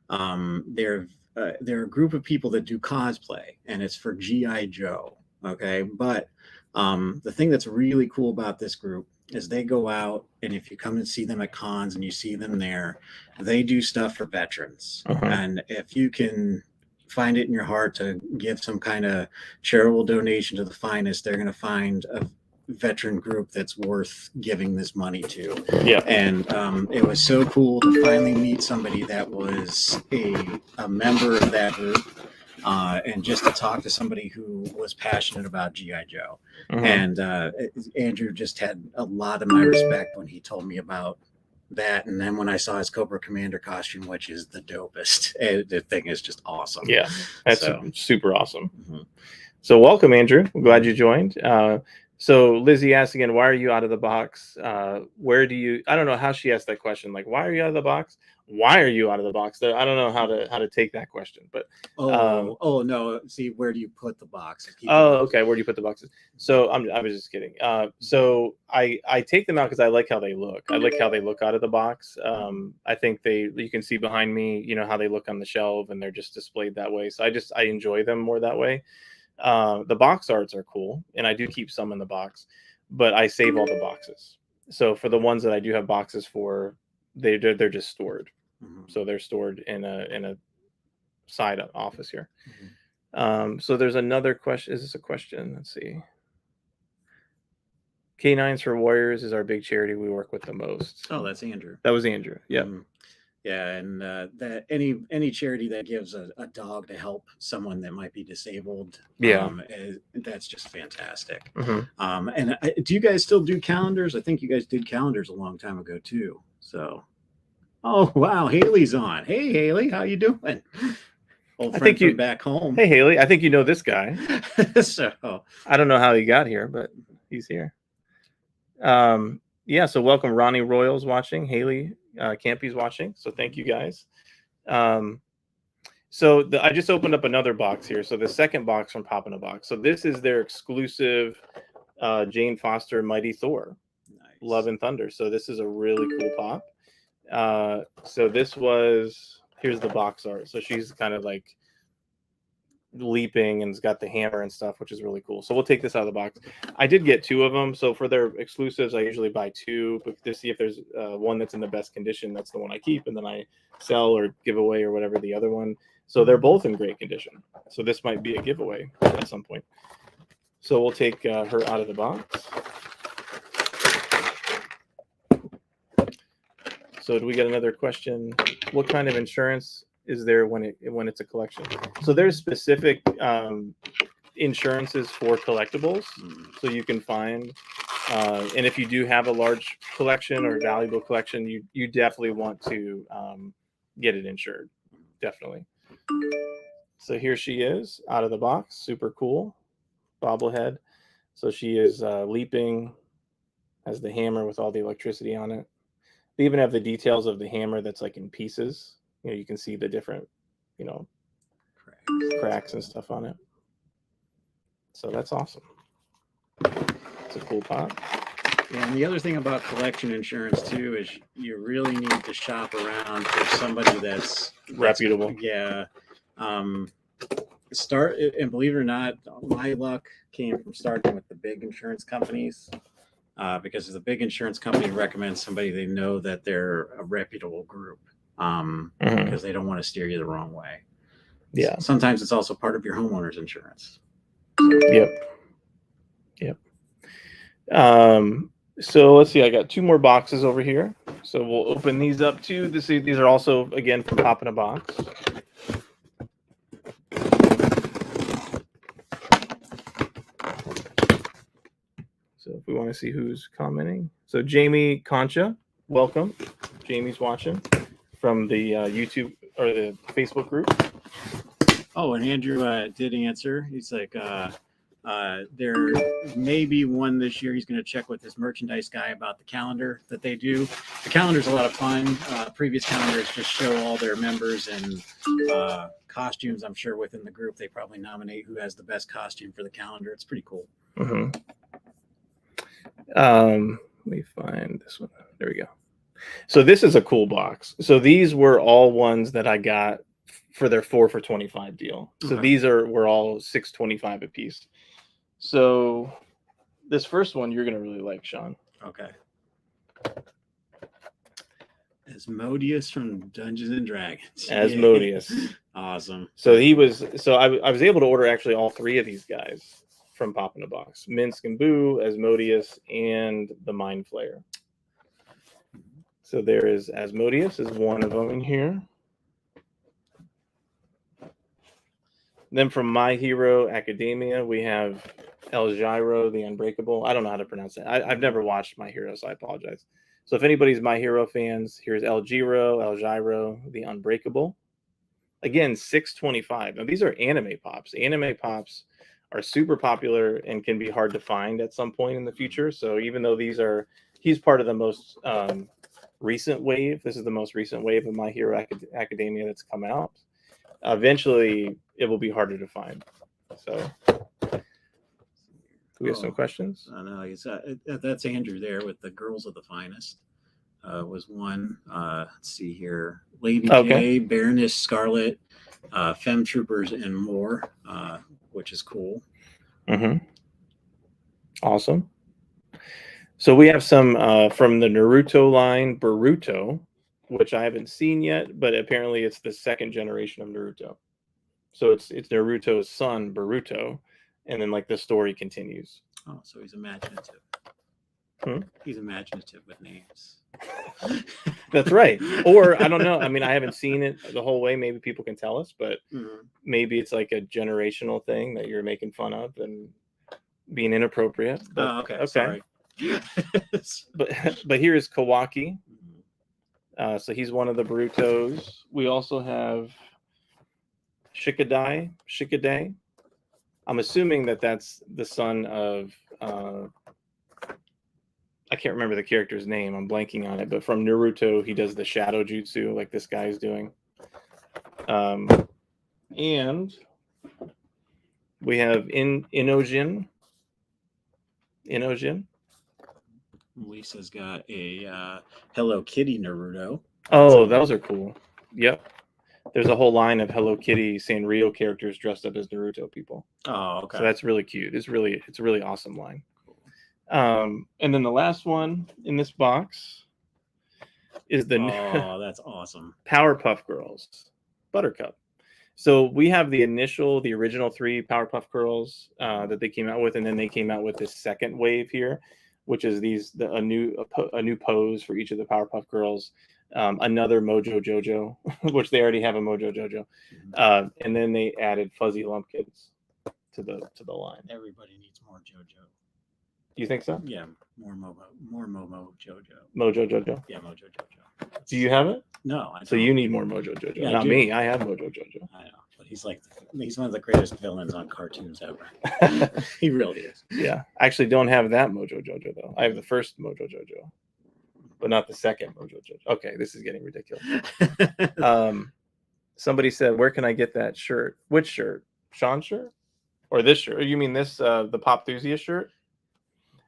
They're a group of people that do cosplay, and it's for G.I. Joe. Okay, but the thing that's really cool about this group is they go out, and if you come and see them at cons and you see them there, they do stuff for veterans. And if you can find it in your heart to give some kind of charitable donation to The Finest, they're going to find a veteran group that's worth giving this money to. Yeah. And it was so cool to finally meet somebody that was a member of that group, and just to talk to somebody who was passionate about G.I. Joe. And Andrew just had a lot of my respect when he told me about that. And then when I saw his Cobra Commander costume, which is the dopest, the thing is just awesome. Yeah, that's super awesome. So welcome, Andrew. I'm glad you joined. So Lizzie asked again, why are you out of the box? Where do you, I don't know how she asked that question. Like, why are you out of the box? Why are you out of the box? I don't know how to take that question, but no. See, where do you put the box? Okay. Where do you put the boxes? So I was just kidding. So I take them out because I like how they look. I like how they look out of the box. I think you can see behind me, you know, how they look on the shelf, and they're just displayed that way. So I enjoy them more that way. The box arts are cool, and I do keep some in the box, but I save all the boxes. So for the ones that I do have boxes for, they're just stored. So they're stored in a side office here. So there's another question. Is this a question? Let's see. K9s for Warriors is our big charity we work with the most. Oh, that's Andrew. That was Andrew. Yeah. Yeah, and that any charity that gives a dog to help someone that might be disabled, that's just fantastic. And do you guys still do calendars? I think you guys did calendars a long time ago too. So, oh wow, Haley's on. Hey Haley, how you doing? Old friend from back home. Hey Haley, I think you know this guy. So I don't know how he got here, but he's here. Yeah, so welcome Ronnie Royals watching, Haley Campy's watching, so thank you guys. So I just opened up another box here. So the second box from Pop in a Box. So this is their exclusive Jane Foster Mighty Thor. Nice. Love and Thunder. So this is a really cool pop. So here's the box art. So she's kind of like leaping and it's got the hammer and stuff, which is really cool. So we'll take this out of the box. I did get 2 of them. So for their exclusives, I usually buy 2 to see if there's one that's in the best condition. That's the one I keep, and then I sell or give away or whatever the other one. So they're both in great condition. So this might be a giveaway at some point. So we'll take her out of the box. So do we get another question? What kind of insurance is there when it's a collection? So there's specific insurances for collectibles, so you can find, and if you do have a large collection or valuable collection, you definitely want to get it insured, definitely. So here she is out of the box, super cool bobblehead. So she is leaping, has the hammer with all the electricity on it. They even have the details of the hammer that's like in pieces. You know, you can see the different, you know, cracks and stuff on it. So that's awesome. It's a cool pop. Yeah, and the other thing about collection insurance too is you really need to shop around for somebody that's reputable. Yeah. Start, and believe it or not, my luck came from starting with the big insurance companies. Because the big insurance company recommends somebody they know that they're a reputable group. Because they don't want to steer you the wrong way. Yeah. Sometimes it's also part of your homeowner's insurance. Yep. So let's see. I got 2 more boxes over here. So we'll open these up too. These are also again from Pop in a Box. So if we want to see who's commenting, so Jamie Concha, welcome. Jamie's watching from the YouTube or the Facebook group. Oh, and Andrew did answer. He's like, There may be one this year. He's going to check with his merchandise guy about the calendar that they do. The calendar's a lot of fun. Previous calendars just show all their members and costumes. I'm sure within the group they probably nominate who has the best costume for the calendar. It's pretty cool. Mm-hmm. Let me find this one. There we go. So this is a cool box. So these were all ones that I got for their 4 for $25 deal. So these were all $6.25 a piece. So this first one you're gonna really like, Sean. Okay. Asmodeus from Dungeons and Dragons. Asmodeus. Awesome. So I was able to order actually all 3 of these guys from Pop in a Box: Minsk and Boo, Asmodeus, and the Mind Flayer. So there is Asmodeus is one of them in here. Then from My Hero Academia, we have El Giro, the Unbreakable. I don't know how to pronounce it. I've never watched My Hero, so I apologize. So if anybody's My Hero fans, here's El Giro, the Unbreakable. Again, $6.25. Now these are anime pops. Anime pops are super popular and can be hard to find at some point in the future. So even though he's part of the most recent wave. This is the most recent wave of My Hero Academia that's come out. Eventually, it will be harder to find. So, we have some questions. I know that's Andrew there with the Girls of the Finest. Was one. Let's see here, Lady J, Baroness Scarlet, Femme Troopers, and more, which is cool. Mm-hmm. Awesome. So we have some from the Naruto line, Boruto, which I haven't seen yet, but apparently it's the 2nd generation of Naruto. So it's Naruto's son, Boruto, and then like the story continues. Oh, so he's imaginative. Hmm? He's imaginative with names. That's right. Or I don't know. I mean, I haven't seen it the whole way. Maybe people can tell us, but maybe it's like a generational thing that you're making fun of and being inappropriate. But, okay. Sorry. but here is Kawaki. So he's one of the Borutos. We also have Shikadai. I'm assuming that's the son of I can't remember the character's name. I'm blanking on it. But from Naruto, he does the shadow jutsu like this guy is doing. And we have Inojin. Lisa's got a Hello Kitty Naruto. Oh, those are cool. Yep. There's a whole line of Hello Kitty Sanrio characters dressed up as Naruto people. Oh, okay. So that's really cute. It's a really awesome line. And then the last one in this box is the that's awesome. Powerpuff Girls Buttercup. So we have the original 3 Powerpuff Girls that they came out with, and then they came out with this second wave here, which is a new pose for each of the Powerpuff Girls. Another Mojo Jojo, which they already have a Mojo Jojo, and then they added Fuzzy Lumpkins to the line. Everybody needs more JoJo. You think so? Yeah, more Momo Jojo. Mojo Jojo. Yeah, Mojo Jojo. Do you have it? No. So you need more Mojo Jojo. Yeah, not me. I have Mojo Jojo. I know, but he's one of the greatest villains on cartoons ever. He really is. Yeah, I actually don't have that Mojo Jojo though. I have the first Mojo Jojo, but not the second Mojo Jojo. Okay, this is getting ridiculous. Somebody said, "Where can I get that shirt?" Which shirt? Sean's shirt, or this shirt? Or you mean this the POPthusiast shirt?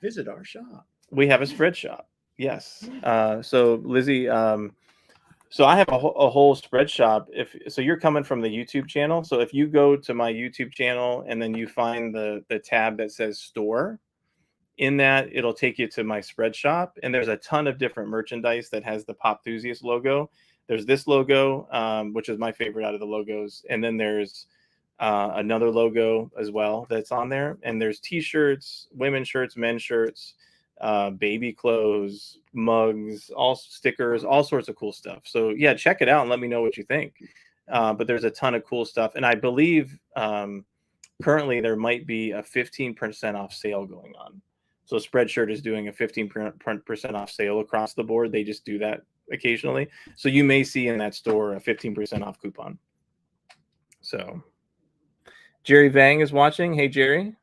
Visit our shop. We have a spread shop. Yes. So Lizzie, so I have a whole spread shop. So you're coming from the YouTube channel. So if you go to my YouTube channel and then you find the tab that says store, in that it'll take you to my spread shop. And there's a ton of different merchandise that has the POPthusiast logo. There's this logo, which is my favorite out of the logos. And then there's another logo as well that's on there, and there's t-shirts, women's shirts, men's shirts, baby clothes, mugs, all stickers, all sorts of cool stuff. So yeah, check it out and let me know what you think. But there's a ton of cool stuff, and I believe currently there might be a 15% off sale going on. So Spreadshirt is doing a 15% off sale across the board. They just do that occasionally, so you may see in that store a 15% off coupon. So Jerry Vang is watching. Hey, Jerry.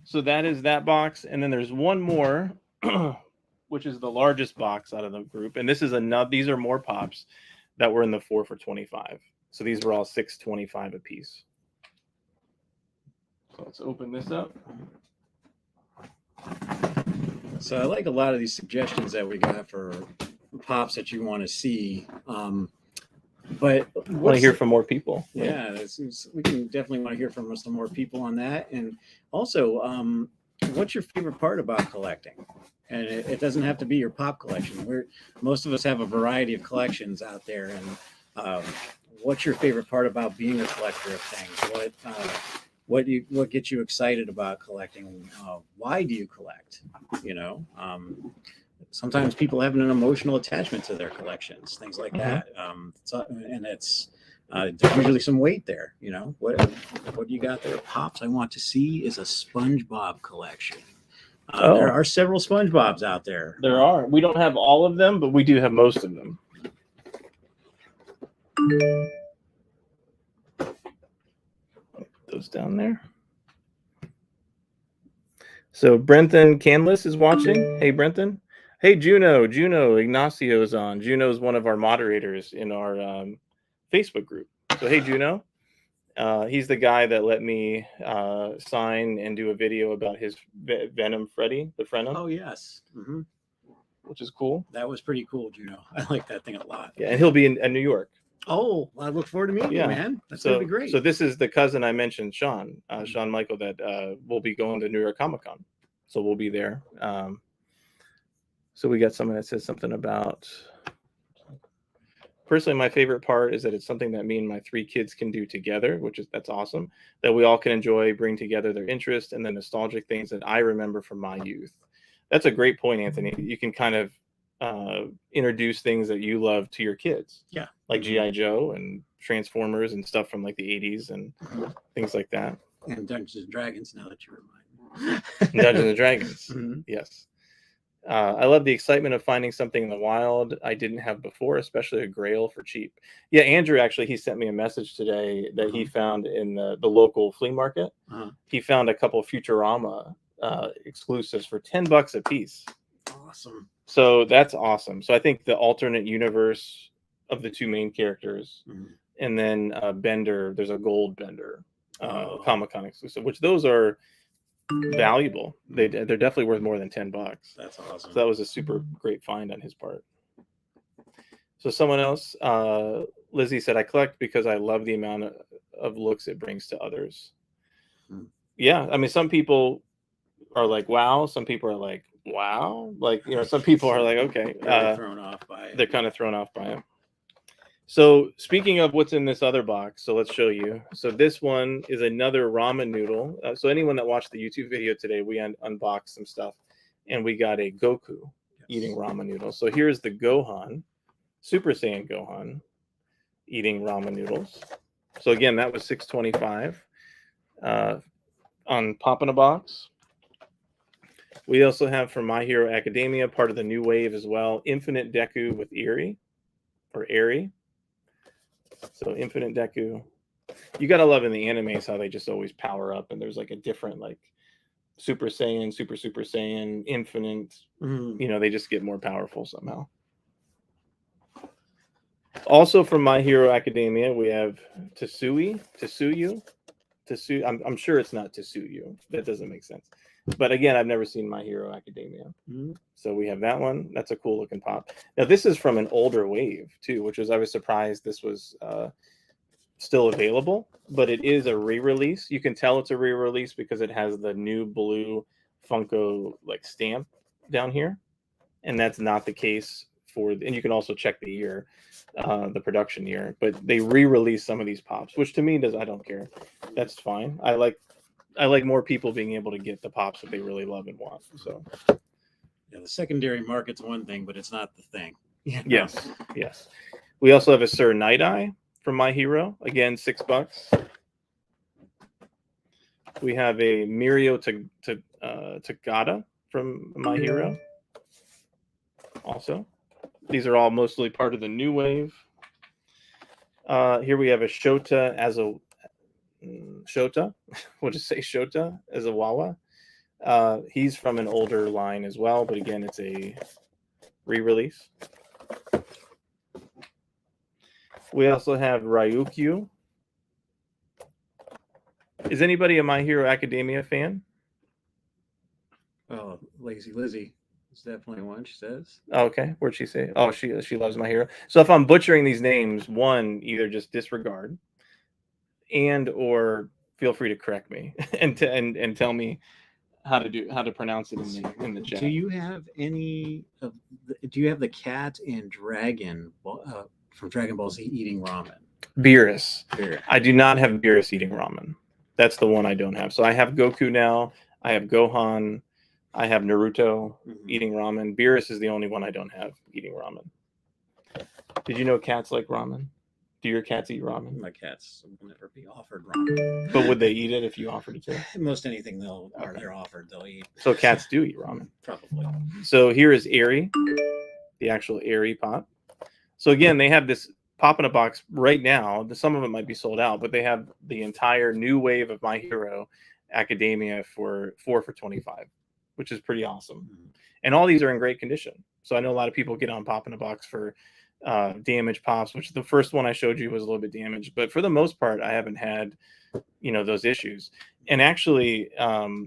So that is that box, and then there's one more, which is the largest box out of the group, and this is another. These are more pops that were in the 4 for $25. So these were all $6.25 a piece. So let's open this up. So I like a lot of these suggestions that we got for pops that you want to see. But I want to hear from more people. Yeah, we can definitely want to hear from some more people on that. And also, what's your favorite part about collecting? And it doesn't have to be your pop collection. Most of us have a variety of collections out there. And what's your favorite part about being a collector of things? What gets you excited about collecting? Why do you collect? Sometimes people have an emotional attachment to their collections, things like that. And it's there's usually some weight there. What do you got there? Pops I want to see is a SpongeBob collection. There are several SpongeBobs out there. There are. We don't have all of them, but we do have most of them. Those down there. So Brenton Canlis is watching. Hey, Brenton. Hey, Juno. Ignacio's on. Juno's one of our moderators in our Facebook group. So, hey, Juno. He's the guy that let me sign and do a video about his Venom Freddy, the Frenom. Oh, yes. Mm-hmm. Which is cool. That was pretty cool, Juno. I like that thing a lot. Yeah, and he'll be in New York. Oh, I look forward to meeting you, man. That's going to be great. So this is the cousin I mentioned, Sean Michael, that will be going to New York Comic Con. So we'll be there. So we got someone that says something about, personally, my favorite part is that it's something that me and my 3 kids can do together, that's awesome. That we all can enjoy, bring together their interest and the nostalgic things that I remember from my youth. That's a great point, Anthony. You can kind of introduce things that you love to your kids. Yeah. Like G.I. Joe and Transformers and stuff from like the 80s and things like that. And Dungeons and Dragons, now that you remind me. Dungeons and Dragons. Yes. I love the excitement of finding something in the wild I didn't have before, especially a grail for cheap. Yeah, Andrew, actually, he sent me a message today that he found in the local flea market. He found a couple of Futurama exclusives for $10 a piece. Awesome. So that's awesome. So I think the alternate universe of the 2 main characters, and then Bender, there's a gold Bender Comic-Con exclusive, which those are valuable. They're definitely worth more than $10. That's awesome. So that was a super great find on his part. So someone else, Lizzie said, I collect because I love the amount of looks it brings to others. Yeah, I mean, some people are like, wow. Some people are like, wow. Like, some people are like, okay. Thrown off by it. They're kind of thrown off by it. So speaking of what's in this other box, so let's show you. So this one is another ramen noodle. So anyone that watched the YouTube video today, we unboxed some stuff, and we got a Goku eating ramen noodles. So here's the Gohan, Super Saiyan Gohan, eating ramen noodles. So again, that was $6.25 on Pop in a Box. We also have from My Hero Academia, part of the new wave as well, Infinite Deku with Eri. So Infinite Deku, you gotta love in the animes how they just always power up, and there's like a different like Super Saiyan, Super Saiyan, Infinite. They just get more powerful somehow. Also from My Hero Academia, we have Tetsuyu. I'm sure it's not Tetsuyu. That doesn't make sense. But again, I've never seen My Hero Academia. So we have that one. That's a cool looking pop. Now this is from an older wave too, I was surprised this was still available, but it is a re-release. You can tell it's a re-release because it has the new blue Funko like stamp down here. And that's not the case and you can also check the year, the production year, but they re-release some of these pops, which to me I don't care. That's fine. I like more people being able to get the pops that they really love and want. So yeah, the secondary market's one thing, but it's not the thing. Yes. We also have a Sir Night Eye from My Hero. Again, $6. We have a Mirio Tagada from My Hero. Also, these are all mostly part of the new wave. Here we have a Shota as a Shota. We'll just say Shota as a Wawa. He's from an older line as well, but again, it's a re-release. We also have Ryukyu. Is anybody a My Hero Academia fan? Oh, Lazy Lizzie is definitely one, she says. Okay, what'd she say? Oh, she loves My Hero. So if I'm butchering these names, one, either just disregard, and or feel free to correct me and tell me how to pronounce it in the chat. Do you have any of do you have the cat and dragon from Dragon Ball Z eating ramen? Beerus. Here. I do not have Beerus eating ramen. That's the one I don't have. So I have Goku now. I have Gohan. I have Naruto eating ramen. Beerus is the only one I don't have eating ramen. Did you know cats like ramen? Do your cats eat ramen? My cats will never be offered ramen. But would they eat it if you offered it to them? Most anything they're offered, they'll eat. So cats do eat ramen. Probably. So here is Airy, the actual Airy pop. So again, they have this pop in a box right now. Some of it might be sold out, but they have the entire new wave of My Hero Academia for 4 for $25, which is pretty awesome. And all these are in great condition. So I know a lot of people get on pop in a box for damaged pops, which the first one I showed you was a little bit damaged, but for the most part, I haven't had, those issues. And actually,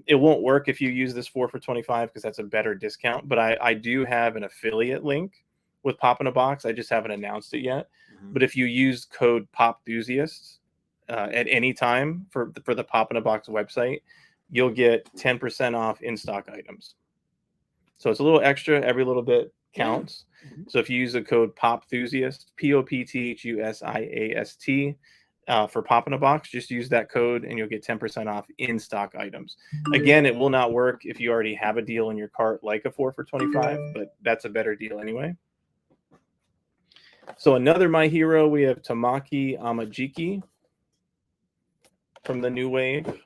it won't work if you use this 4 for $25 because that's a better discount. But I do have an affiliate link with Pop in a Box. I just haven't announced it yet. But if you use code POPthusiast at any time for the Pop in a Box website, you'll get 10% off in stock items. So it's a little extra. Every little bit counts. So if you use the code POPthusiast, POPthusiast, for Pop in a Box, just use that code and you'll get 10% off in stock items. Again, it will not work if you already have a deal in your cart like a 4 for $25, but that's a better deal anyway. So another My Hero, we have Tamaki Amajiki from the new wave.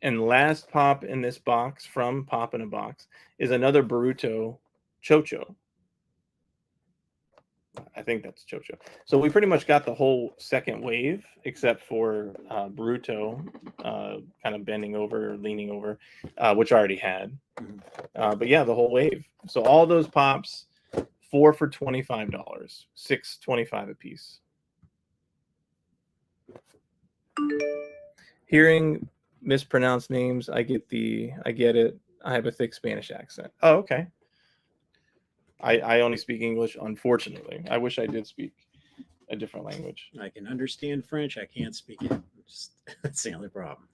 And last pop in this box from Pop in a Box is another Boruto Chocho. I think that's Chocho. So we pretty much got the whole second wave, except for Boruto kind of bending over, leaning over, which I already had. But yeah, the whole wave. So all those pops, 4 for $25, $6.25 a piece. Hearing mispronounced names, I get it. I have a thick Spanish accent. Oh, okay. I only speak English, unfortunately. I wish I did speak a different language. I can understand French. I can't speak it. That's the only problem.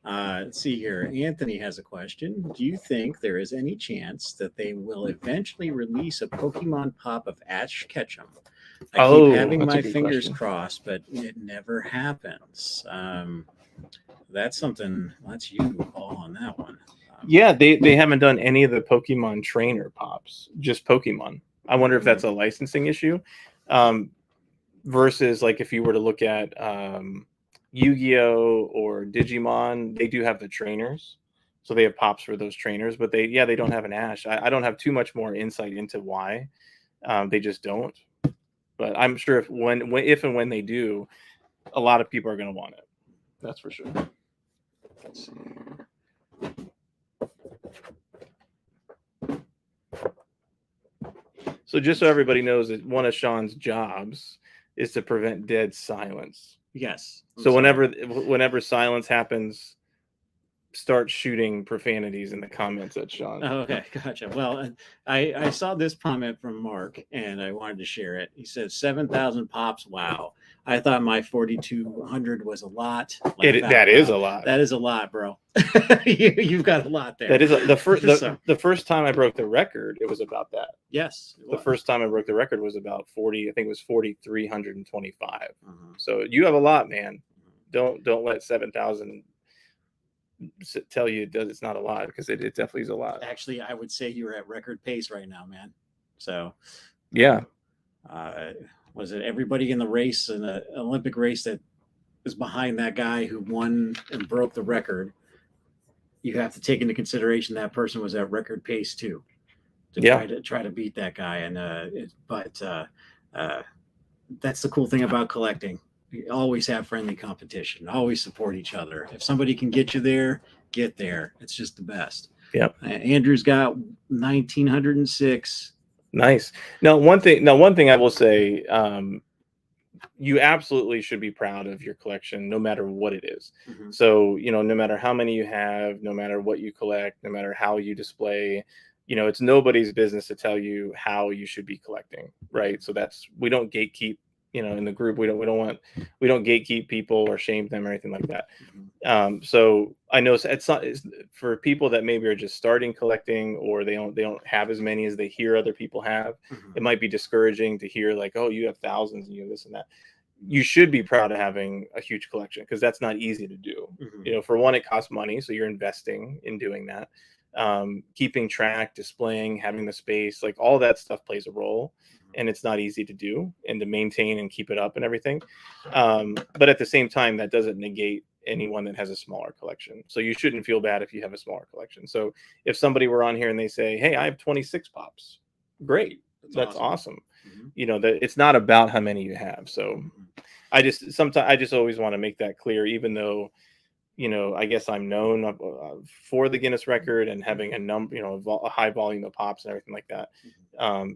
Let's see here. Anthony has a question. Do you think there is any chance that they will eventually release a Pokemon Pop of Ash Ketchum? I keep having my fingers crossed, but it never happens. That's you, Paul, on that one. Yeah, they haven't done any of the Pokemon trainer pops, just Pokemon. I wonder if that's a licensing issue. Versus like if you were to look at Yu-Gi-Oh or Digimon, they do have the trainers. So they have pops for those trainers, but they don't have an Ash. I don't have too much more insight into why. They just don't. But I'm sure if and when they do, a lot of people are going to want it. That's for sure. Let's see. So just so everybody knows that one of Sean's jobs is to prevent dead silence. Yes. So whenever silence happens, start shooting profanities in the comments at Sean. Oh, okay, gotcha. Well, I saw this comment from Mark, and I wanted to share it. He says 7,000 pops. Wow, I thought my 4,200 was a lot. That is a lot. That is a lot, bro. You've got a lot there. That is the first time I broke the record. It was about that. Yes. The first time I broke the record was about 40. I think it was 4,325. So you have a lot, man. Don't let 7,000 tell you it's not a lot, because it definitely is a lot. Actually, I would say you're at record pace right now, man. So yeah. Was it everybody in the race, in the Olympic race, that is behind that guy who won and broke the record? You have to take into consideration that person was at record pace too, to try to beat that guy. And that's the cool thing about collecting. You always have friendly competition. Always support each other. If somebody can get you there, get there. It's just the best. Yep. Andrew's got 1906. Nice. Now, one thing I will say, you absolutely should be proud of your collection, no matter what it is. Mm-hmm. So, no matter how many you have, no matter what you collect, no matter how you display, it's nobody's business to tell you how you should be collecting, right? So we don't gatekeep, in the group, we don't gatekeep people or shame them or anything like that. Mm-hmm. So I know it's for people that maybe are just starting collecting, or they don't have as many as they hear other people have. Mm-hmm. It might be discouraging to hear like, oh, you have thousands and you have this and that. You should be proud of having a huge collection, because that's not easy to do. Mm-hmm. For one, it costs money, so you're investing in doing that. Keeping track, displaying, having the space, like all that stuff plays a role, and it's not easy to do and to maintain and keep it up and everything. But at the same time, that doesn't negate anyone that has a smaller collection. So you shouldn't feel bad if you have a smaller collection. So if somebody were on here and they say, hey, I have 26 pops, great, that's awesome. Mm-hmm. That it's not about how many you have. So I just always want to make that clear, even though I guess I'm known for the Guinness record and having a number, a high volume of pops and everything like that.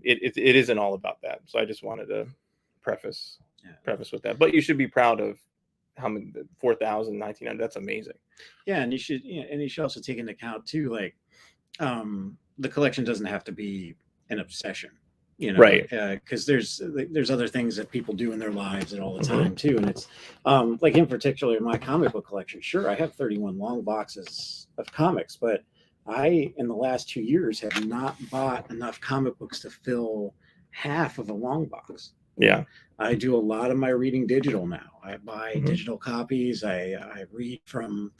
It isn't all about that. So I just wanted to preface with that. But you should be proud of how many 4,000, 1,900. That's amazing. Yeah, and you should also take into account too, like the collection doesn't have to be an obsession. Right? Because there's other things that people do in their lives and all the time too, and it's like in particular my comic book collection. Sure, I have 31 long boxes of comics, but I in the last 2 years have not bought enough comic books to fill half of a long box. Yeah, I do a lot of my reading digital now. I buy digital copies. I read from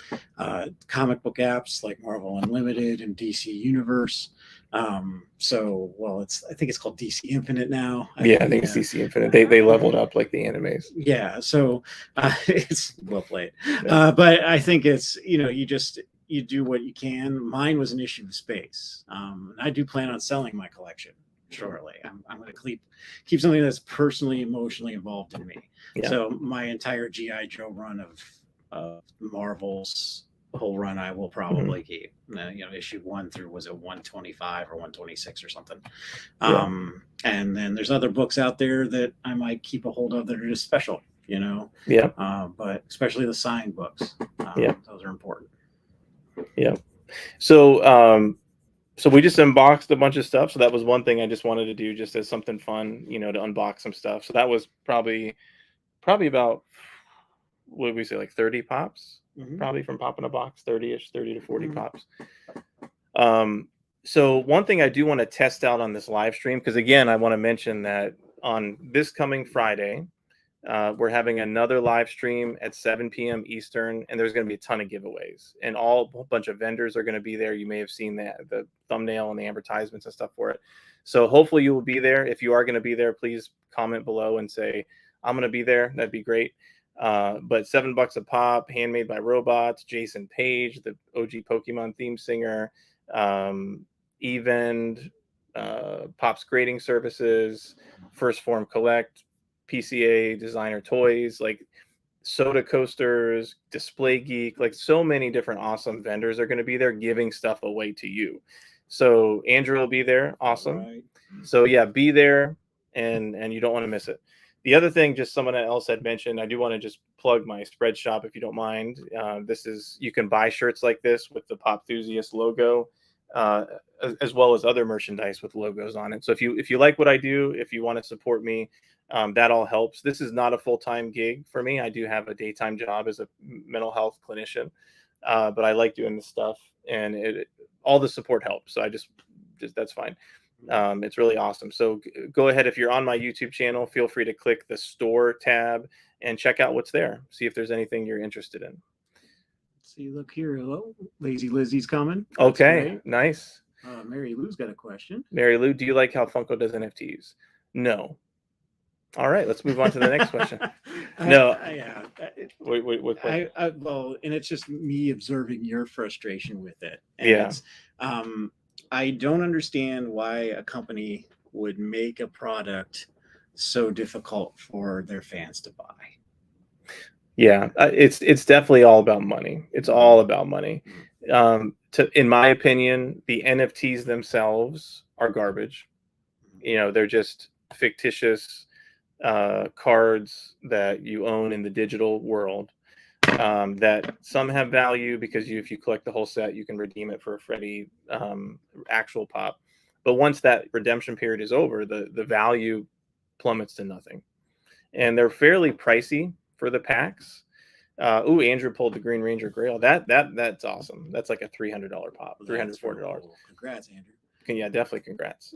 comic book apps like Marvel Unlimited and DC Universe. I think it's called DC Infinite now. I think it's DC Infinite. They leveled up like the animes. Yeah, so it's well played. Yeah. But I think it's you do what you can. Mine was an issue of space. I do plan on selling my collection shortly. I'm going to keep something that's personally, emotionally involved in me. Yeah. So my entire G.I. Joe run of Marvel's whole run, I will probably keep. Issue 1 through, was it 125 or 126 or something? Yeah. And then there's other books out there that I might keep a hold of that are just special. Yeah. But especially the signed books. Those are important. Yeah. So we just unboxed a bunch of stuff. So that was one thing I just wanted to do, just as something fun, to unbox some stuff. So that was probably about, what did we say, like 30 pops, probably from Pop in a Box, 30 to 40 pops. So one thing I do want to test out on this live stream, because again, I want to mention that on this coming Friday, we're having another live stream at 7 p.m. Eastern, and there's going to be a ton of giveaways, and a whole bunch of vendors are going to be there. You may have seen the thumbnail and the advertisements and stuff for it. So hopefully you will be there. If you are going to be there, please comment below and say, I'm going to be there. That'd be great. But $7 a pop, handmade by robots, Jason Page, the OG Pokemon theme singer, Evend, Pops Grading Services, First Form Collect, PCA Designer Toys, like Soda Coasters, Display Geek, like so many different awesome vendors are going to be there giving stuff away to you. So Andrew will be there. Awesome. Right. So yeah, be there, and you don't want to miss it. The other thing, just someone else had mentioned, I do want to just plug my spread shop if you don't mind. You can buy shirts like this with the POPthusiast logo, as well as other merchandise with logos on it. So if you like what I do, if you want to support me, that all helps. This is not a full-time gig for me. I do have a daytime job as a mental health clinician, but I like doing this stuff, and all the support helps. So I just that's fine. It's really awesome. So go ahead, if you're on my YouTube channel, feel free to click the store tab and check out what's there. See if there's anything you're interested in. See, look here. Hello, Lazy Lizzie's coming. That's okay, great. Nice. Mary Lou's got a question. Mary Lou, do you like how Funko does NFTs? No. All right, let's move on to the next question. No. Yeah. Wait. Well, and it's just me observing your frustration with it. And yeah. I don't understand why a company would make a product so difficult for their fans to buy. Yeah, it's definitely all about money. It's all about money. In my opinion, the NFTs themselves are garbage. They're just fictitious cards that you own in the digital world, that some have value because if you collect the whole set, you can redeem it for a Freddy actual pop. But once that redemption period is over, the value plummets to nothing. And they're fairly pricey for the packs. Andrew pulled the Green Ranger Grail. That's awesome. That's like a $300 pop, $340. Cool. Congrats, Andrew. Yeah, definitely congrats.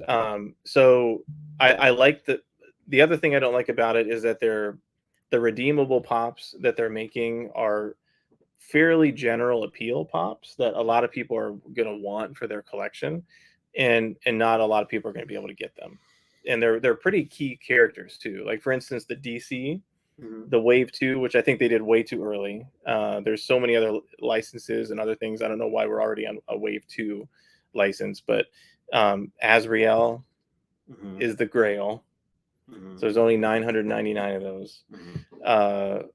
So I like the other thing I don't like about it is that the redeemable pops that they're making are fairly general appeal pops that a lot of people are going to want for their collection, and not a lot of people are going to be able to get them. And they're pretty key characters too. Like for instance, the DC, the Wave 2, which I think they did way too early. There's so many other licenses and other things. I don't know why we're already on a Wave 2 license, but Azrael is the Grail. So there's only 999 of those. The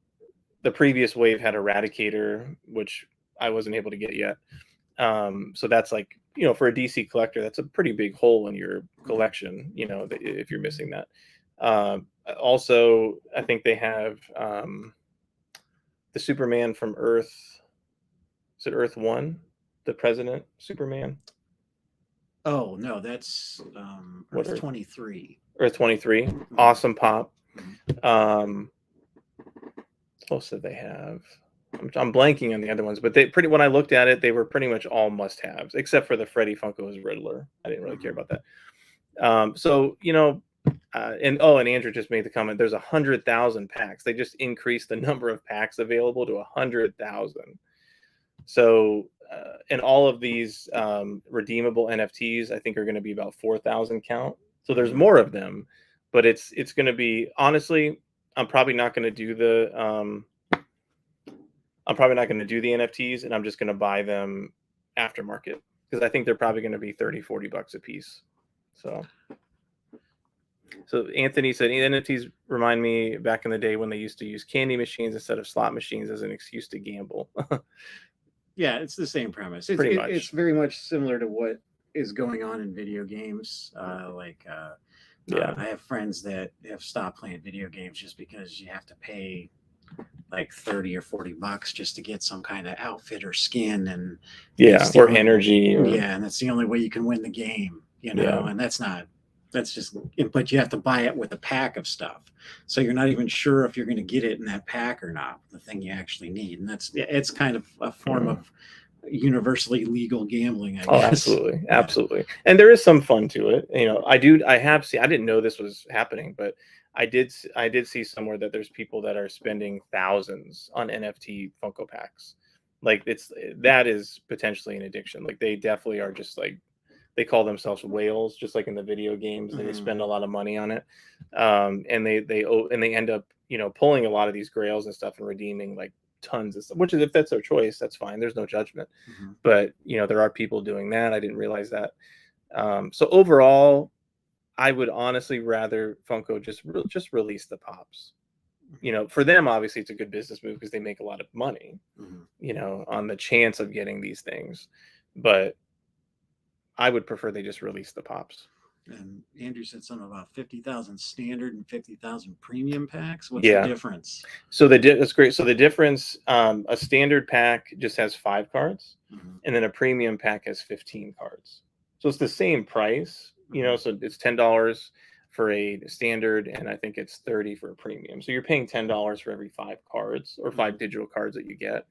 previous wave had Eradicator, which I wasn't able to get yet. So that's like, for a DC collector, that's a pretty big hole in your collection, if you're missing that. Also, I think they have the Superman from Earth. Is it Earth 1? The President Superman? Oh, no, that's Earth 23. Earth 23. Awesome pop. What else did they have? I'm blanking on the other ones, but when I looked at it, they were pretty much all must-haves, except for the Freddy Funko's Riddler. I didn't really care about that. And Andrew just made the comment, there's 100,000 packs. They just increased the number of packs available to 100,000. So, and all of these redeemable NFTs, I think, are going to be about 4,000 count. So there's more of them, but it's going to be, honestly, I'm probably not going to do the NFTs, and I'm just going to buy them aftermarket because I think they're probably going to be $30-$40 a piece. So Anthony said NFTs remind me back in the day when they used to use candy machines instead of slot machines as an excuse to gamble. Yeah, it's the same premise. It's very much similar to what is going on in video games. I have friends that have stopped playing video games just because you have to pay like $30 or $40 just to get some kind of outfit or skin, and or energy, and that's the only way you can win the game, and but you have to buy it with a pack of stuff, so you're not even sure if you're going to get it in that pack or not, the thing you actually need. And it's kind of a form of universally legal gambling, I guess. Absolutely. And there is some fun to it. I didn't know this was happening, but I did see somewhere that there's people that are spending thousands on NFT Funko packs. Like that is potentially an addiction. Like they definitely are just like, they call themselves whales, just like in the video games. They spend a lot of money on it, and they end up pulling a lot of these grails and stuff and redeeming like tons of stuff. Which is, if that's their choice, that's fine. There's no judgment. But there are people doing that. I didn't realize that. So overall, I would honestly rather Funko just release the pops. For them, obviously, it's a good business move because they make a lot of money. On the chance of getting these things, but I would prefer they just release the pops. And Andrew said something about 50,000 standard and 50,000 premium packs. What's the difference? So that's great. So the difference, a standard pack just has 5 cards, and then a premium pack has 15 cards. So it's the same price, so it's $10 for a standard, and I think it's $30 for a premium. So you're paying $10 for every 5 cards or 5 digital cards that you get.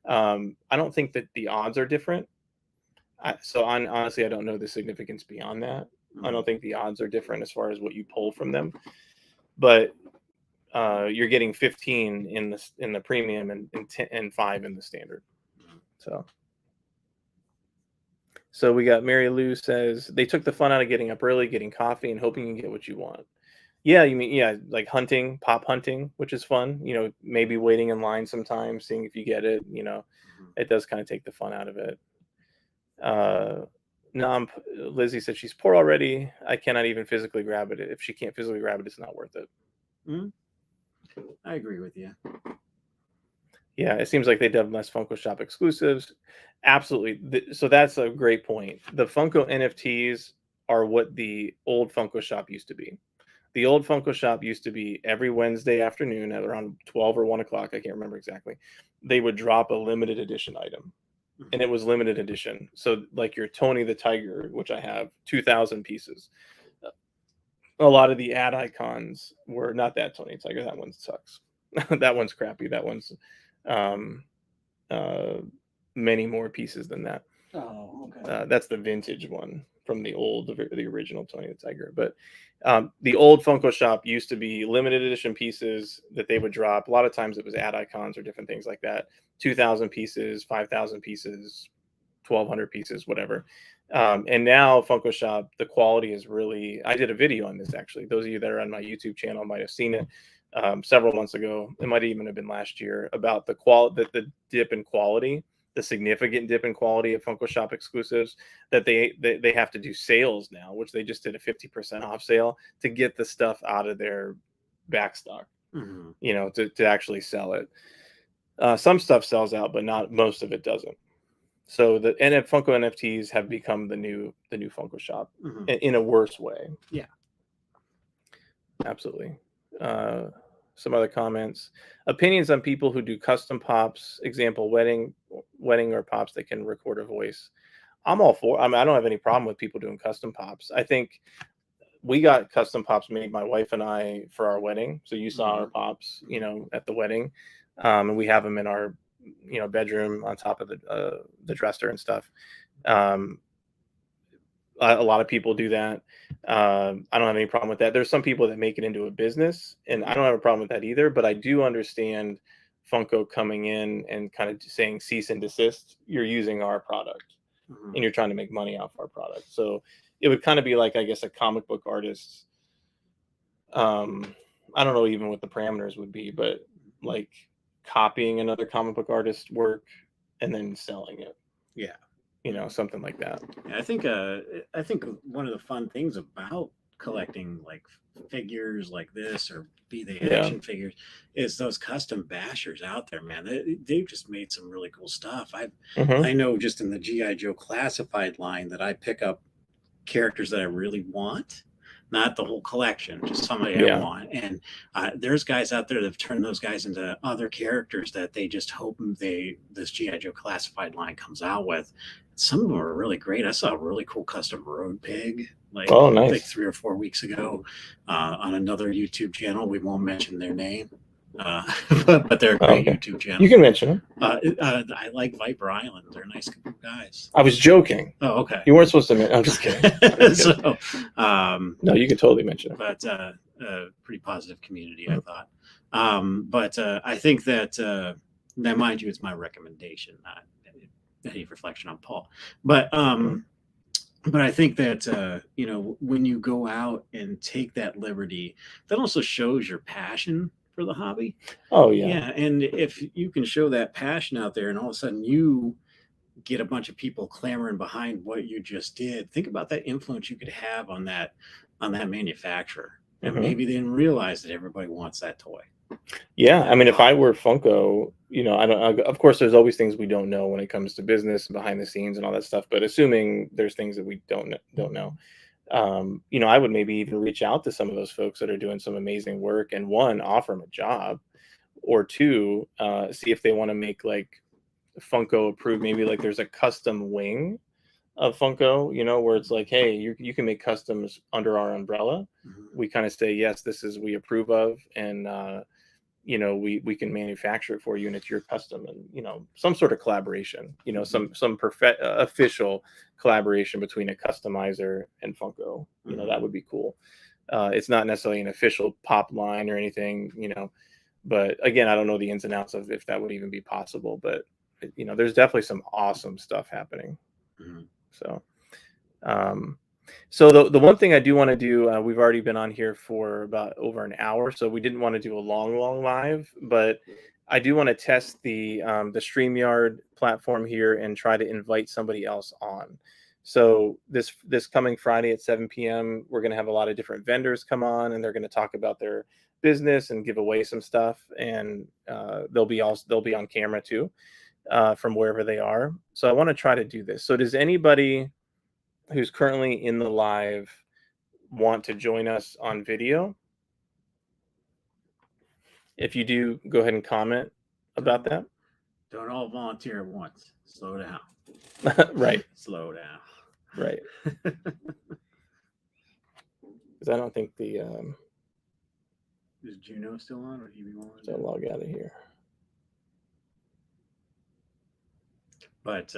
I don't think that the odds are different. Honestly, I don't know the significance beyond that. I don't think the odds are different as far as what you pull from them, but you're getting 15 in the premium and 5 in the standard. So we got Mary Lou says they took the fun out of getting up early, getting coffee, and hoping you get what you want. Yeah, you mean like hunting, pop hunting, which is fun. Maybe waiting in line sometimes, seeing if you get it. It does kind of take the fun out of it. Lizzie said she's poor already. I cannot even physically grab it. If she can't physically grab it, it's not worth it. I agree with you. Yeah, it seems like they've done less Funko Shop exclusives. Absolutely. So that's a great point. The Funko NFTs are what the old Funko Shop used to be. The old Funko Shop used to be every Wednesday afternoon at around 12 or 1 o'clock. I can't remember exactly. They would drop a limited edition item, and it was limited edition. So, like your Tony the Tiger, which I have 2,000 pieces. A lot of the ad icons were not that Tony the Tiger. That one sucks. That one's crappy. That one's um, uh, many more pieces than that. Oh, okay. That's the vintage one from the original Tony the Tiger. But the old Funko Shop used to be limited edition pieces that they would drop. A lot of times it was ad icons or different things like that. 2,000 pieces, 5,000 pieces, 1,200 pieces, whatever. And now Funko Shop, the quality is really. I did a video on this actually. Those of you that are on my YouTube channel might have seen it several months ago. It might even have been last year about the dip in quality, the significant dip in quality of Funko Shop exclusives, that they have to do sales now, which they just did a 50% off sale to get the stuff out of their back stock, to actually sell it. Some stuff sells out, but not most of it doesn't. So the Funko NFTs have become the new Funko Shop in a worse way. Yeah, absolutely. Some other comments, opinions on people who do custom pops, example wedding or pops that can record a voice. I'm all for. I don't have any problem with people doing custom pops. I think we got custom pops made, my wife and I, for our wedding. So you saw our pops, at the wedding, and we have them in our bedroom on top of the dresser and stuff. A lot of people do that. I don't have any problem with that. There's some people that make it into a business, and I don't have a problem with that either. But I do understand Funko coming in and kind of saying cease and desist. You're using our product, and you're trying to make money off our product. So it would kind of be like, I guess, a comic book artist. I don't know even what the parameters would be, but like copying another comic book artist's work and then selling it. Yeah. Something like that. I think one of the fun things about collecting like figures like this, or be they action figures, is those custom bashers out there, man. They've just made some really cool stuff. I know just in the G.I. Joe classified line that I pick up characters that I really want, not the whole collection, just somebody I want. And there's guys out there that have turned those guys into other characters that they just hope this G.I. Joe classified line comes out with. Some of them are really great. I saw a really cool custom road pig like 3 or 4 weeks ago on another YouTube channel. We won't mention their name, but they're a great YouTube channel. You can mention them. I like Viper Island. They're nice guys. I was joking. Oh, okay. You weren't supposed to mention. I'm just kidding. So, no, you can totally mention it. But pretty positive community, I thought. But I think that now, mind you, it's my recommendation, not any reflection on Paul. But I think that when you go out and take that liberty, that also shows your passion for the hobby. Oh yeah. Yeah. And if you can show that passion out there, and all of a sudden you get a bunch of people clamoring behind what you just did, think about that influence you could have on that manufacturer. And maybe they didn't realize that everybody wants that toy. Yeah, I mean, if I were Funko, I don't. Of course, there's always things we don't know when it comes to business, behind the scenes, and all that stuff. But assuming there's things that we don't know, I would maybe even reach out to some of those folks that are doing some amazing work, and one, offer them a job, or two, see if they want to make like Funko approved. Maybe like there's a custom wing of Funko, where it's like, hey, you can make customs under our umbrella. We kind of say, yes, we approve of, and we can manufacture it for you, and it's your custom, and some sort of collaboration, some official collaboration between a customizer and Funko. That would be cool. It's not necessarily an official pop line or anything, but again, I don't know the ins and outs of if that would even be possible, but there's definitely some awesome stuff happening. So the one thing I do want to do, we've already been on here for about over an hour, so we didn't want to do a long live, but I do want to test the StreamYard platform here and try to invite somebody else on. So this coming Friday at 7 p.m., we're going to have a lot of different vendors come on, and they're going to talk about their business and give away some stuff, and they'll be on camera too, from wherever they are. So I want to try to do this. So does anybody who's currently in the live want to join us on video? If you do, go ahead and comment about that. Don't all volunteer at once. Slow down. Right. Slow down. Right. Because I don't think the Is Juno still on, or he be on? so log out of here. But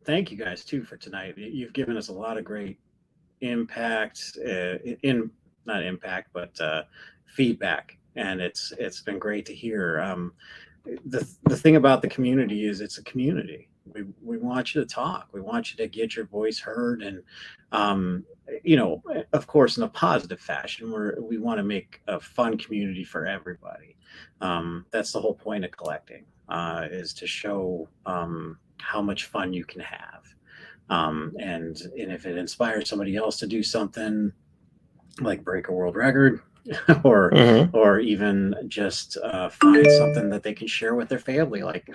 thank you guys too for tonight. You've given us a lot of great impact, not impact, but feedback, and it's been great to hear. The thing about the community is it's a community. We want you to talk. We want you to get your voice heard, and of course, in a positive fashion. We want to make a fun community for everybody. That's the whole point of collecting, is to show how much fun you can have, and if it inspires somebody else to do something like break a world record, or even just find something that they can share with their family, like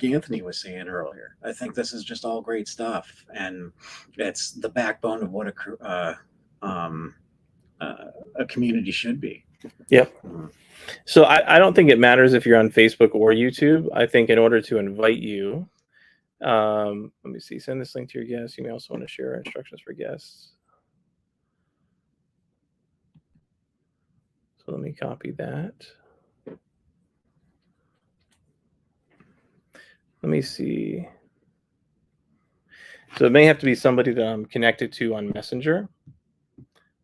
Anthony was saying earlier. I think this is just all great stuff, and it's the backbone of what a community should be. Yep. So I don't think it matters if you're on Facebook or YouTube. I think in order to invite you, let me see, send this link to your guests. You may also want to share instructions for guests. So let me copy that. Let me see. So it may have to be somebody that I'm connected to on Messenger.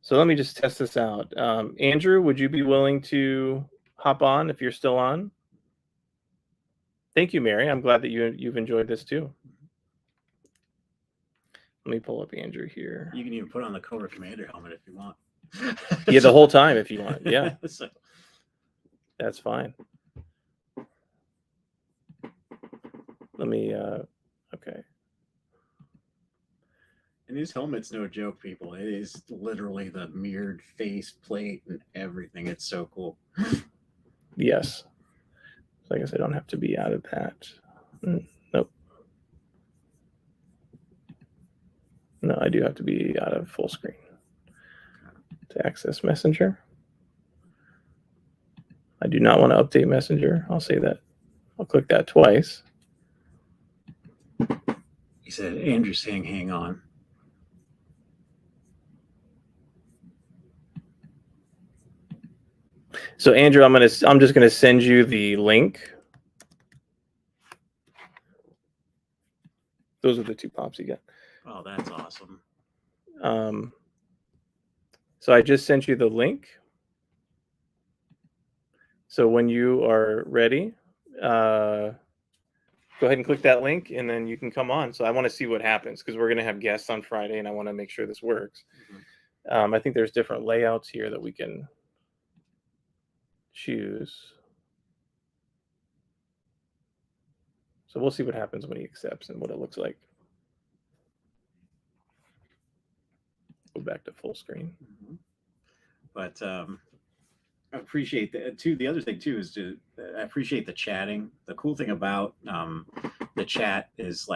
So let me just test this out. Andrew, would you be willing to hop on if you're still on? Thank you, Mary. I'm glad that you've enjoyed this too. Let me pull up Andrew here. You can even put on the Cobra Commander helmet if you want. Yeah, the whole time if you want. Yeah, So, that's fine. Let me, okay. and his helmet's no joke, people. It is literally the mirrored face plate and everything. It's so cool. Yes. So I guess I don't have to be out of that. Nope. No, I do have to be out of full screen to access Messenger. I do not want to update Messenger. I'll say that. I'll click that twice. He said, Andrew's saying, hang on. So Andrew, I'm just gonna send you the link. Those are the two pops you get. Oh, that's awesome. So I just sent you the link. So when you are ready, go ahead and click that link, and then you can come on. So I want to see what happens, because we're going to have guests on Friday, and I want to make sure this works. I think there's different layouts here that we can choose. So we'll see what happens when he accepts and what it looks like. Go back to full screen. But I appreciate that too. The other thing too is I appreciate the chatting. The cool thing about the chat is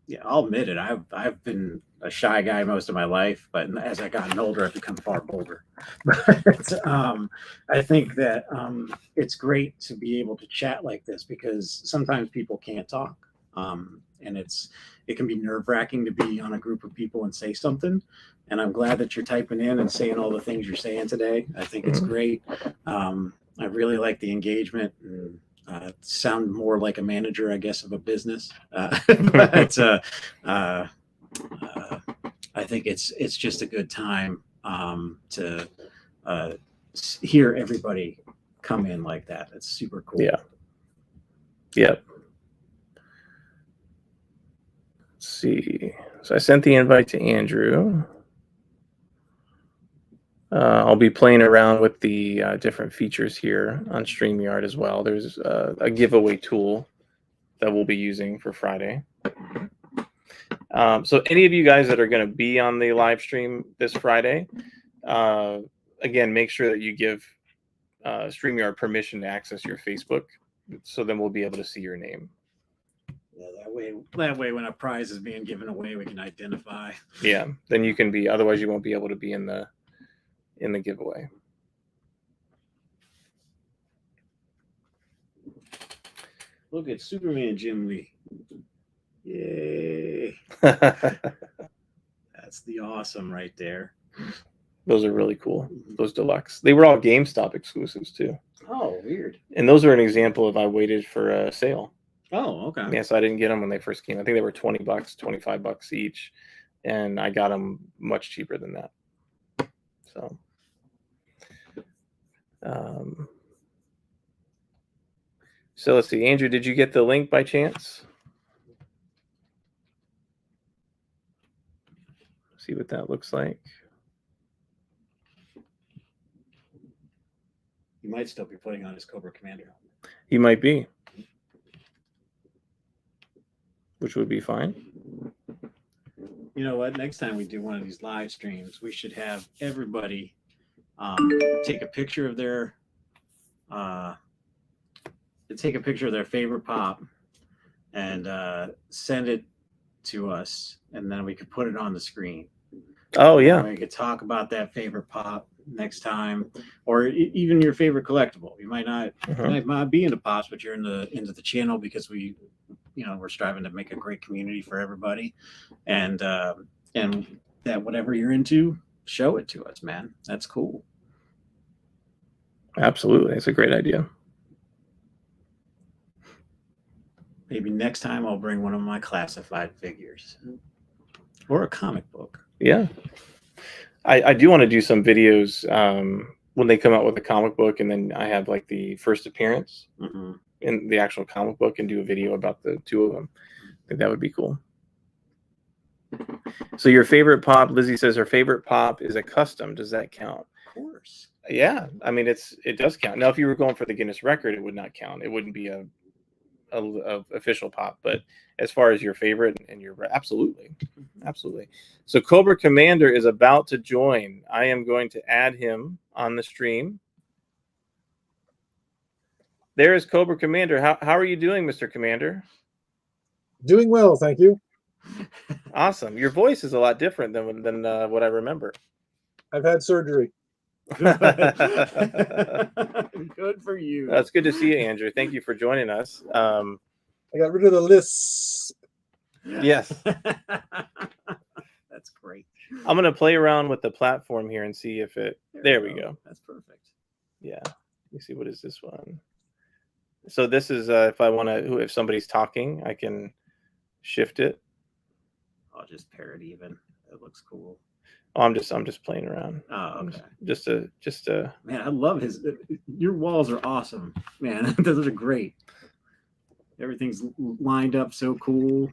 yeah, I'll admit it. I've been a shy guy most of my life, but as I've gotten older, I've become far bolder. But I think that it's great to be able to chat like this, because sometimes people can't talk, and it can be nerve-wracking to be on a group of people and say something. And I'm glad that you're typing in and saying all the things you're saying today. I think it's great. I really like the engagement, and sound more like a manager, I guess, of a business. But I think it's just a good time to hear everybody come in like that. It's super cool. Yeah. Yep. Let's see. So I sent the invite to Andrew. I'll be playing around with the different features here on StreamYard as well. There's a giveaway tool that we'll be using for Friday. So any of you guys that are going to be on the live stream this Friday, again, make sure that you give StreamYard permission to access your Facebook, so then we'll be able to see your name. Yeah, that way when a prize is being given away, we can identify. Yeah, then you can be. Otherwise, you won't be able to be in the giveaway. Look at Superman Jim Lee. Yay. That's the awesome right there. Those are really cool. Those deluxe. They were all GameStop exclusives too. Oh, weird. And those are an example of I waited for a sale. Oh, okay. Yeah, so I didn't get them when they first came. I think they were $20, $25 each, and I got them much cheaper than that. So, so let's see. Andrew, did you get the link by chance? See what that looks like. He might still be putting on his Cobra Commander. He might be, which would be fine. You know what? Next time we do one of these live streams, we should have everybody take a picture of their favorite pop and send it to us, and then we could put it on the screen. Oh yeah, we could talk about that favorite pop next time, or even your favorite collectible. You might not, might not be into pops, but you're into the channel because we're striving to make a great community for everybody, and that whatever you're into, show it to us, man. That's cool. Absolutely, it's a great idea. Maybe next time I'll bring one of my classified figures or a comic book. Yeah, I do want to do some videos when they come out with a comic book, and then I have like the first appearance in the actual comic book, and do a video about the two of them. I think that would be cool. So your favorite pop, Lizzie says her favorite pop is a custom. Does that count? Of course. Yeah, I mean it does count. Now, if you were going for the Guinness record, it would not count. It wouldn't be a official pop. But as far as your favorite and your absolutely. So Cobra Commander is about to join. I am going to add him on the stream. There is Cobra Commander. How are you doing, Mr. Commander? Doing well, thank you. Awesome. Your voice is a lot different than what I remember. I've had surgery. Good for you. It's good to see you, Andrew. Thank you for joining us. I got rid of the lisp. Yes. That's great. I'm going to play around with the platform here and see if it... There we go. That's perfect. Yeah. Let me see. What is this one? So this is if I want to... If somebody's talking, I can shift it. I'll just pair it even. It looks cool. Oh, I'm just playing around. Oh, okay. Just to man, I love your walls are awesome, man. Those are great. Everything's lined up so cool.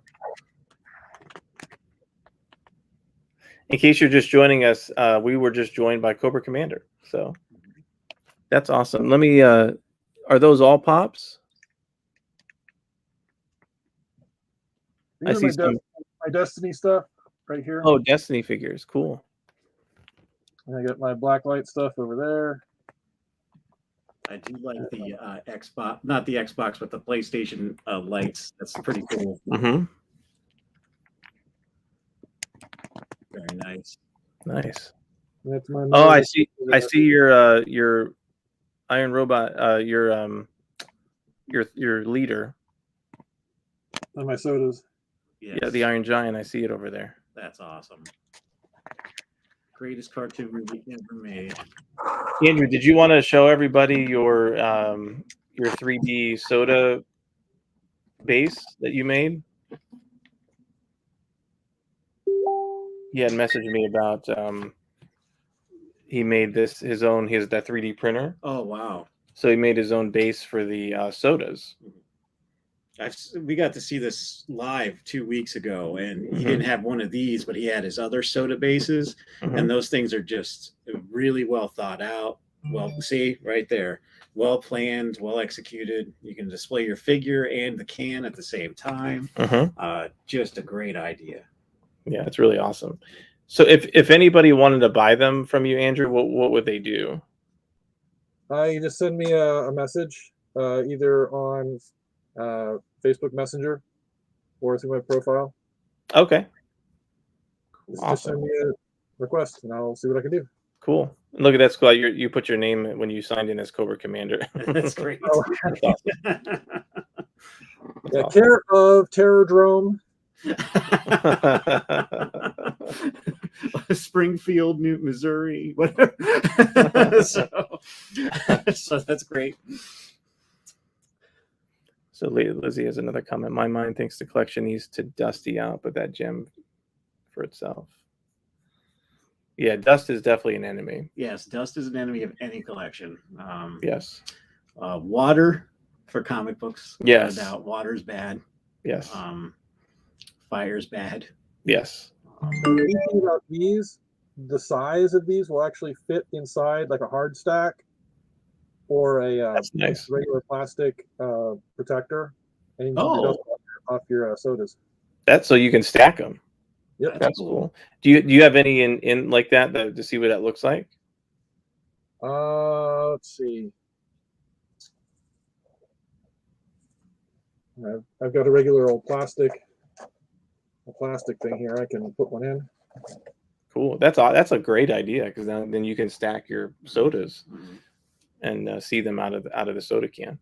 In case you're just joining us, we were just joined by Cobra Commander. So that's awesome. Let me are those all pops? These I are see my Destiny stuff right here. Oh, Destiny figures. Cool. And I got my Blacklight stuff over there. I do like the Xbox, not the Xbox, but the PlayStation lights. That's pretty cool. Mm-hmm. Very nice. Nice. That's my Oh, I see your Iron Robot, your leader. And my sodas. Yes. Yeah, the Iron Giant. I see it over there. That's awesome. Greatest cartoon movie ever made. Andrew, did you want to show everybody your 3D soda base that you made? He had messaged me about he made his own. He has that 3D printer. Oh wow! So he made his own base for the sodas. We got to see this live 2 weeks ago, and he didn't have one of these, but he had his other soda bases, and those things are just really well thought out. Well, see right there, well planned, well executed. You can display your figure and the can at the same time. Just a great idea. Yeah, it's really awesome. So if anybody wanted to buy them from you, Andrew, what would they do? You just send me a message, either on Facebook Messenger or through my profile. Okay. Just send me a request, and I'll see what I can do. Cool. Look at that, Scott. You put your name when you signed in as Cobra Commander. That's great. Oh. That's awesome. Yeah, care of Terrordrome. Springfield, Missouri, whatever. so that's great. So Lizzie has another comment. My mind thinks the collection needs to dusty out, but that gem for itself. Yeah, dust is definitely an enemy. Yes, dust is an enemy of any collection. Yes. Water for comic books. Yes. No doubt. Water's bad. Yes. Fire's bad. Yes. The neat thing about these, the size of these will actually fit inside like a hard stack or a That's nice. regular plastic protector, and you can keep your dust off your sodas. That's so you can stack them. Yep, that's cool. Do you have any in like that to see what that looks like? Let's see. I've got a regular old plastic thing here. I can put one in. Cool. That's a great idea, because then you can stack your sodas and see them out of the soda can.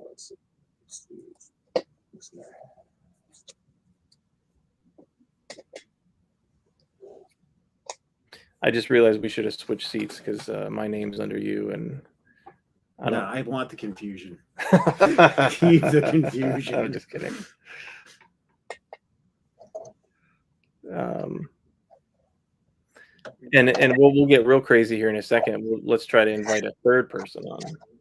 Let's see. I just realized we should have switched seats, because my name's under you, and I want the confusion. Keep the confusion. I'm just kidding. And we'll get real crazy here in a second. Let's try to invite a third person on.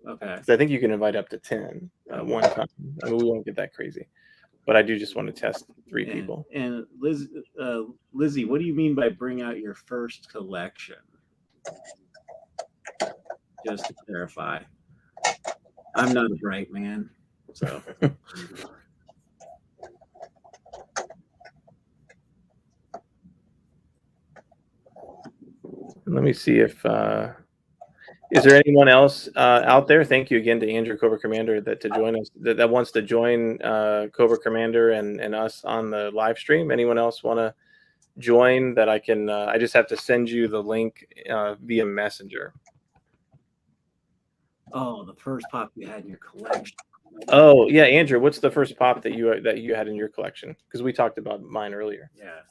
Okay. I think you can invite up to 10 at one time. I mean, we won't get that crazy, but I do just want to test 3 people. And Lizzie, what do you mean by bring out your first collection? Just to clarify, I'm not a bright man, so. Let me see if is there anyone else out there? Thank you again to Andrew Cobra Commander to join us that wants to join Cobra Commander and us on the live stream. Anyone else want to join that I can? I just have to send you the link via Messenger. Oh, the first pop you had in your collection. Oh yeah, Andrew, what's the first pop that you had in your collection? Because we talked about mine earlier. Yeah.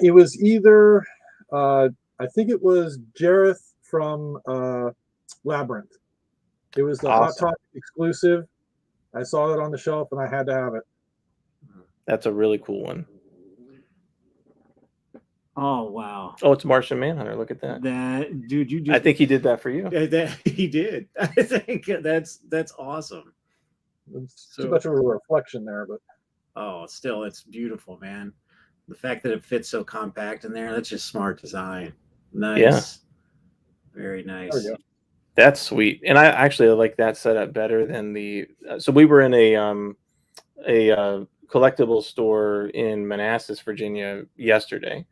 It was either I think it was Jareth from Labyrinth. It was the Hot Topic exclusive. I saw it on the shelf and I had to have it. That's a really cool one. Oh wow! Oh, it's Martian Manhunter. Look at that. That dude, you just. I think he did that for you. That he did. I think that's awesome. It's too much of a reflection there, but still, it's beautiful, man. The fact that it fits so compact in there—that's just smart design. Nice. Yeah. Very nice. There we go. That's sweet, and I actually like that setup better than the. So we were in a collectible store in Manassas, Virginia yesterday.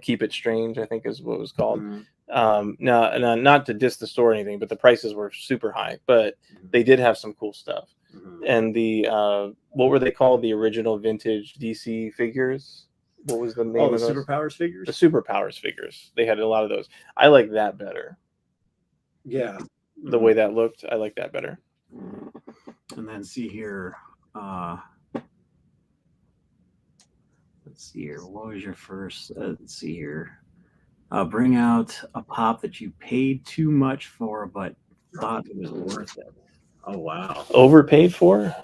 Keep It Strange, I think is what it was called. Now, not to diss the store or anything, but the prices were super high, but they did have some cool stuff. And the what were they called? The original vintage DC figures. What was the name of those? Superpowers figures? The Superpowers figures. They had a lot of those. I like that better. Yeah. The way that looked, I like that better. And then see here. Let's see here. What was your first? Let's see here. Bring out a pop that you paid too much for, but thought it was worth it. Oh wow! Overpaid for?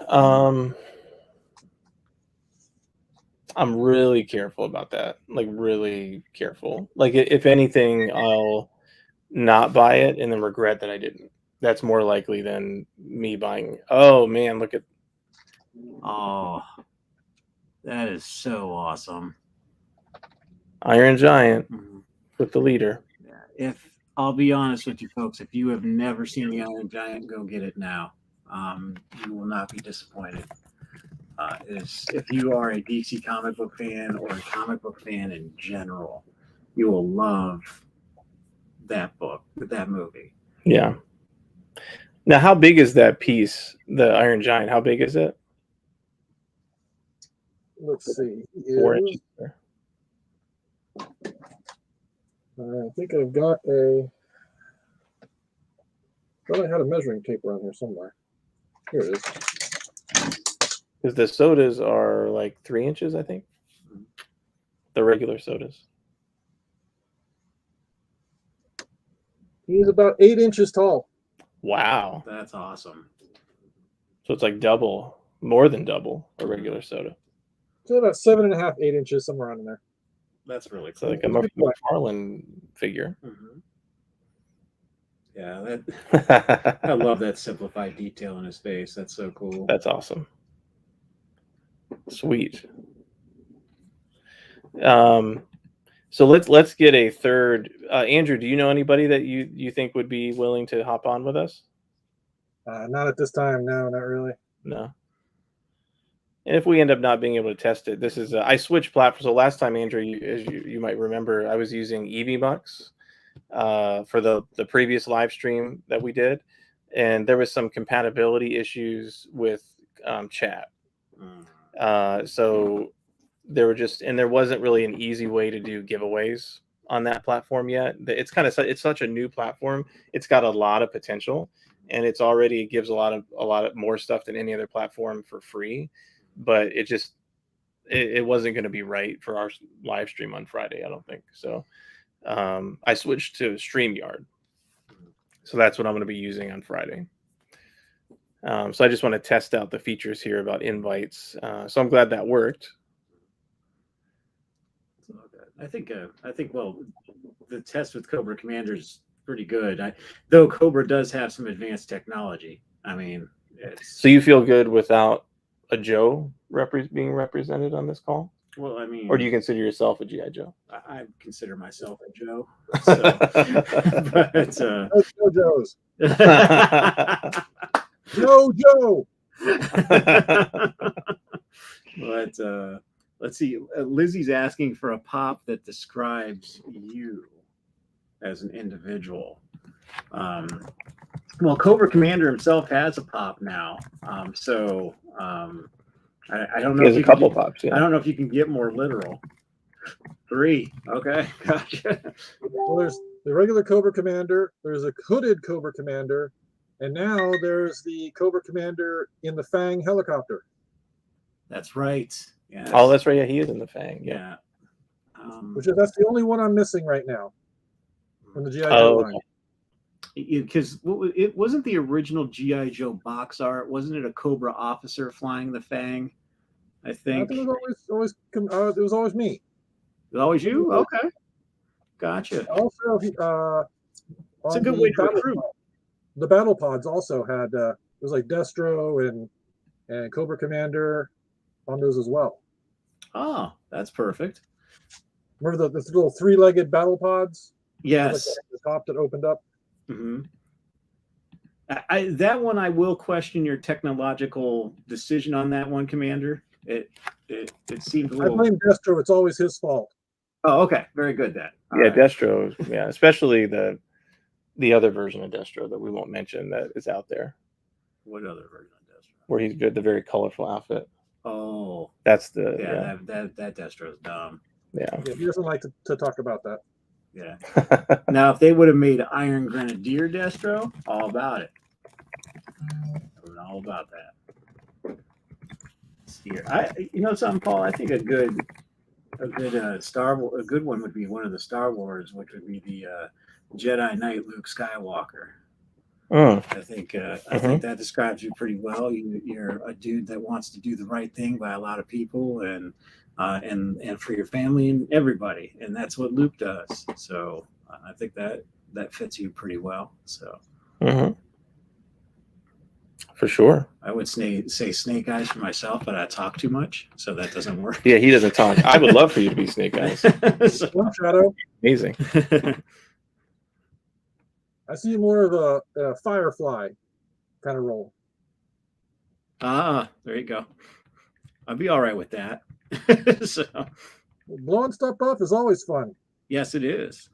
I'm really careful about that. Like really careful. Like if anything, I'll not buy it and then regret that I didn't. That's more likely than me buying. Oh man, look at. Oh, that is so awesome. Iron Giant with the leader. Yeah. If I'll be honest with you folks, if you have never seen the Iron Giant, go get it now. You will not be disappointed. is if you are a DC comic book fan or a comic book fan in general, you will love that book, that movie. Yeah. Now, how big is that piece, the Iron Giant? How big is it? Let's see. 4 inches. I think I've got a. Thought I had a measuring tape around here somewhere. Here it is. Because the sodas are like 3 inches, I think. The regular sodas. He's about 8 inches tall. Wow. That's awesome. So it's like double, more than double a regular soda. So about 7.5, 8 inches, somewhere around in there. That's really It's cool. like a McFarlane figure. Mm-hmm. Yeah, that I love that simplified detail in his face. That's so cool. That's awesome. Sweet. So let's get a third. Andrew, do you know anybody that you think would be willing to hop on with us? Not at this time. No, not really. No. And if we end up not being able to test it, this is I switched platforms. So last time, Andrew, as you might remember, I was using EVBucks for the previous live stream that we did, and there was some compatibility issues with chat. So there wasn't really an easy way to do giveaways on that platform yet. It's such a new platform. It's got a lot of potential, and it gives a lot of more stuff than any other platform for free. But it wasn't going to be right for our live stream on Friday, I don't think. So I switched to StreamYard. So that's what I'm going to be using on Friday. So I just want to test out the features here about invites. So I'm glad that worked. I think well, the test with Cobra Commander is pretty good. Though Cobra does have some advanced technology. I mean, so you feel good without a Joe being represented on this call? Well, I mean, or do you consider yourself a GI Joe? I consider myself a Joe. So, but no Joes. No Joe. But let's see. Lizzie's asking for a pop that describes you as an individual. Well, Cobra Commander himself has a pop now. I don't know. He has a couple pops. Yeah. I don't know if you can get more literal. 3. Okay, gotcha. Well, there's the regular Cobra Commander. There's a hooded Cobra Commander, and now there's the Cobra Commander in the Fang helicopter. That's right. Yes. Oh, that's right. Yeah, he is in the Fang. Yeah. That's the only one I'm missing right now from the GI Joe line. Because it wasn't the original GI Joe box art. Wasn't it a Cobra officer flying the Fang? I think it was always me. It was always you. Okay, gotcha. Also, it's a good way to recruit. The battle pods also had it was like Destro and Cobra Commander on those as well. Oh, that's perfect. Remember the little 3-legged battle pods? Yes. Like the top that opened up. Mm-hmm. That one I will question your technological decision on that one, Commander. It seemed a little. I blame Destro. It's always his fault. Oh, okay. Very good then. Yeah, right. Destro. Yeah, especially the other version of Destro that we won't mention that is out there. What other version of Destro? Where he's good, the very colorful outfit. Oh, that's that Destro's dumb. Yeah, he doesn't like to talk about that. Yeah. Now, if they would have made Iron Grenadier Destro, all about it. All about that. Here, you know something, Paul? I think a good a good one would be one of the Star Wars, which would be the Jedi Knight Luke Skywalker. I think that describes you pretty well. You're a dude that wants to do the right thing by a lot of people and for your family and everybody, and that's what Luke does. So I think that fits you pretty well. So for sure, I would say Snake Eyes for myself, but I talk too much, so that doesn't work. Yeah, he doesn't talk. I would love for you to be Snake Eyes. Shadow, amazing. I see more of a Firefly kind of role. Ah, there you go. I'd be all right with that. So, Blowing stuff up is always fun. yes, it is.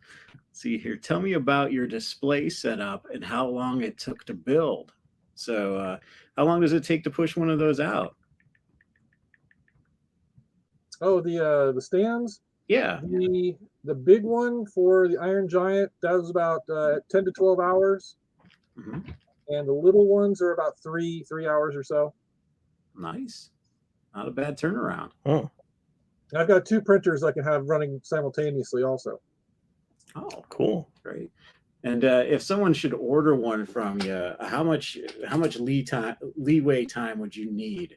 See here, tell me about your display setup and how long it took to build. So, how long does it take to push one of those out? Oh, the stands. Yeah. The big one for the Iron Giant, that was about 10 to 12 hours. Mhm. And the little ones are about three hours or so. Nice. Not a bad turnaround. Oh, And I've got 2 printers I can have running simultaneously also. Oh, cool. great. And if someone should order one from you, how much leeway time would you need?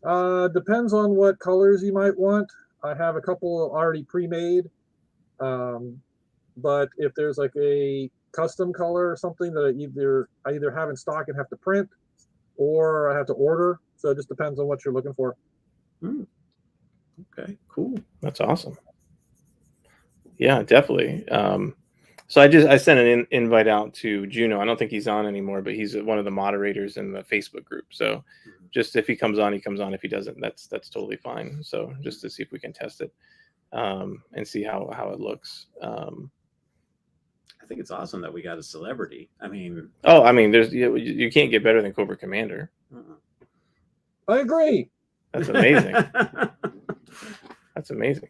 Depends on what colors you might want. I have a couple already pre-made. But if there's like a custom color or something that I either have in stock and have to print, or I have to order. So it just depends on what you're looking for. Okay, cool. That's awesome. Yeah, definitely. So I sent an invite out to Juno. I don't think he's on anymore, but he's one of the moderators in the Facebook group. So just if he comes on, he comes on. If he doesn't, that's totally fine. So just to see if we can test it and see how it looks. I think it's awesome that we got a celebrity. I mean, there's you can't get better than Cobra Commander. I agree. That's amazing. That's amazing.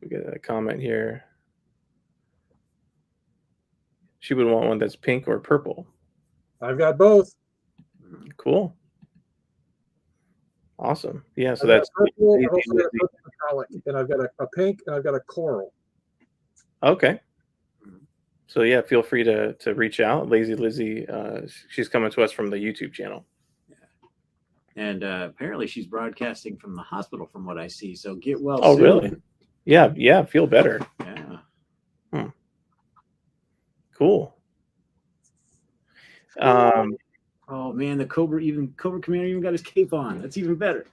We get a comment here. She would want one that's pink or purple. I've got both. Cool. Awesome. Yeah, so I've got that's purple, I've also got a purple metallic, and I've got a pink, and I've got a coral. okay. So yeah, feel free to reach out. Lazy Lizzie, she's coming to us from the YouTube channel. And apparently she's broadcasting from the hospital from what I see. So get well Oh, soon. really? Yeah, feel better. Yeah. Cool. Oh man, the Cobra Commander even got his cape on. That's even better.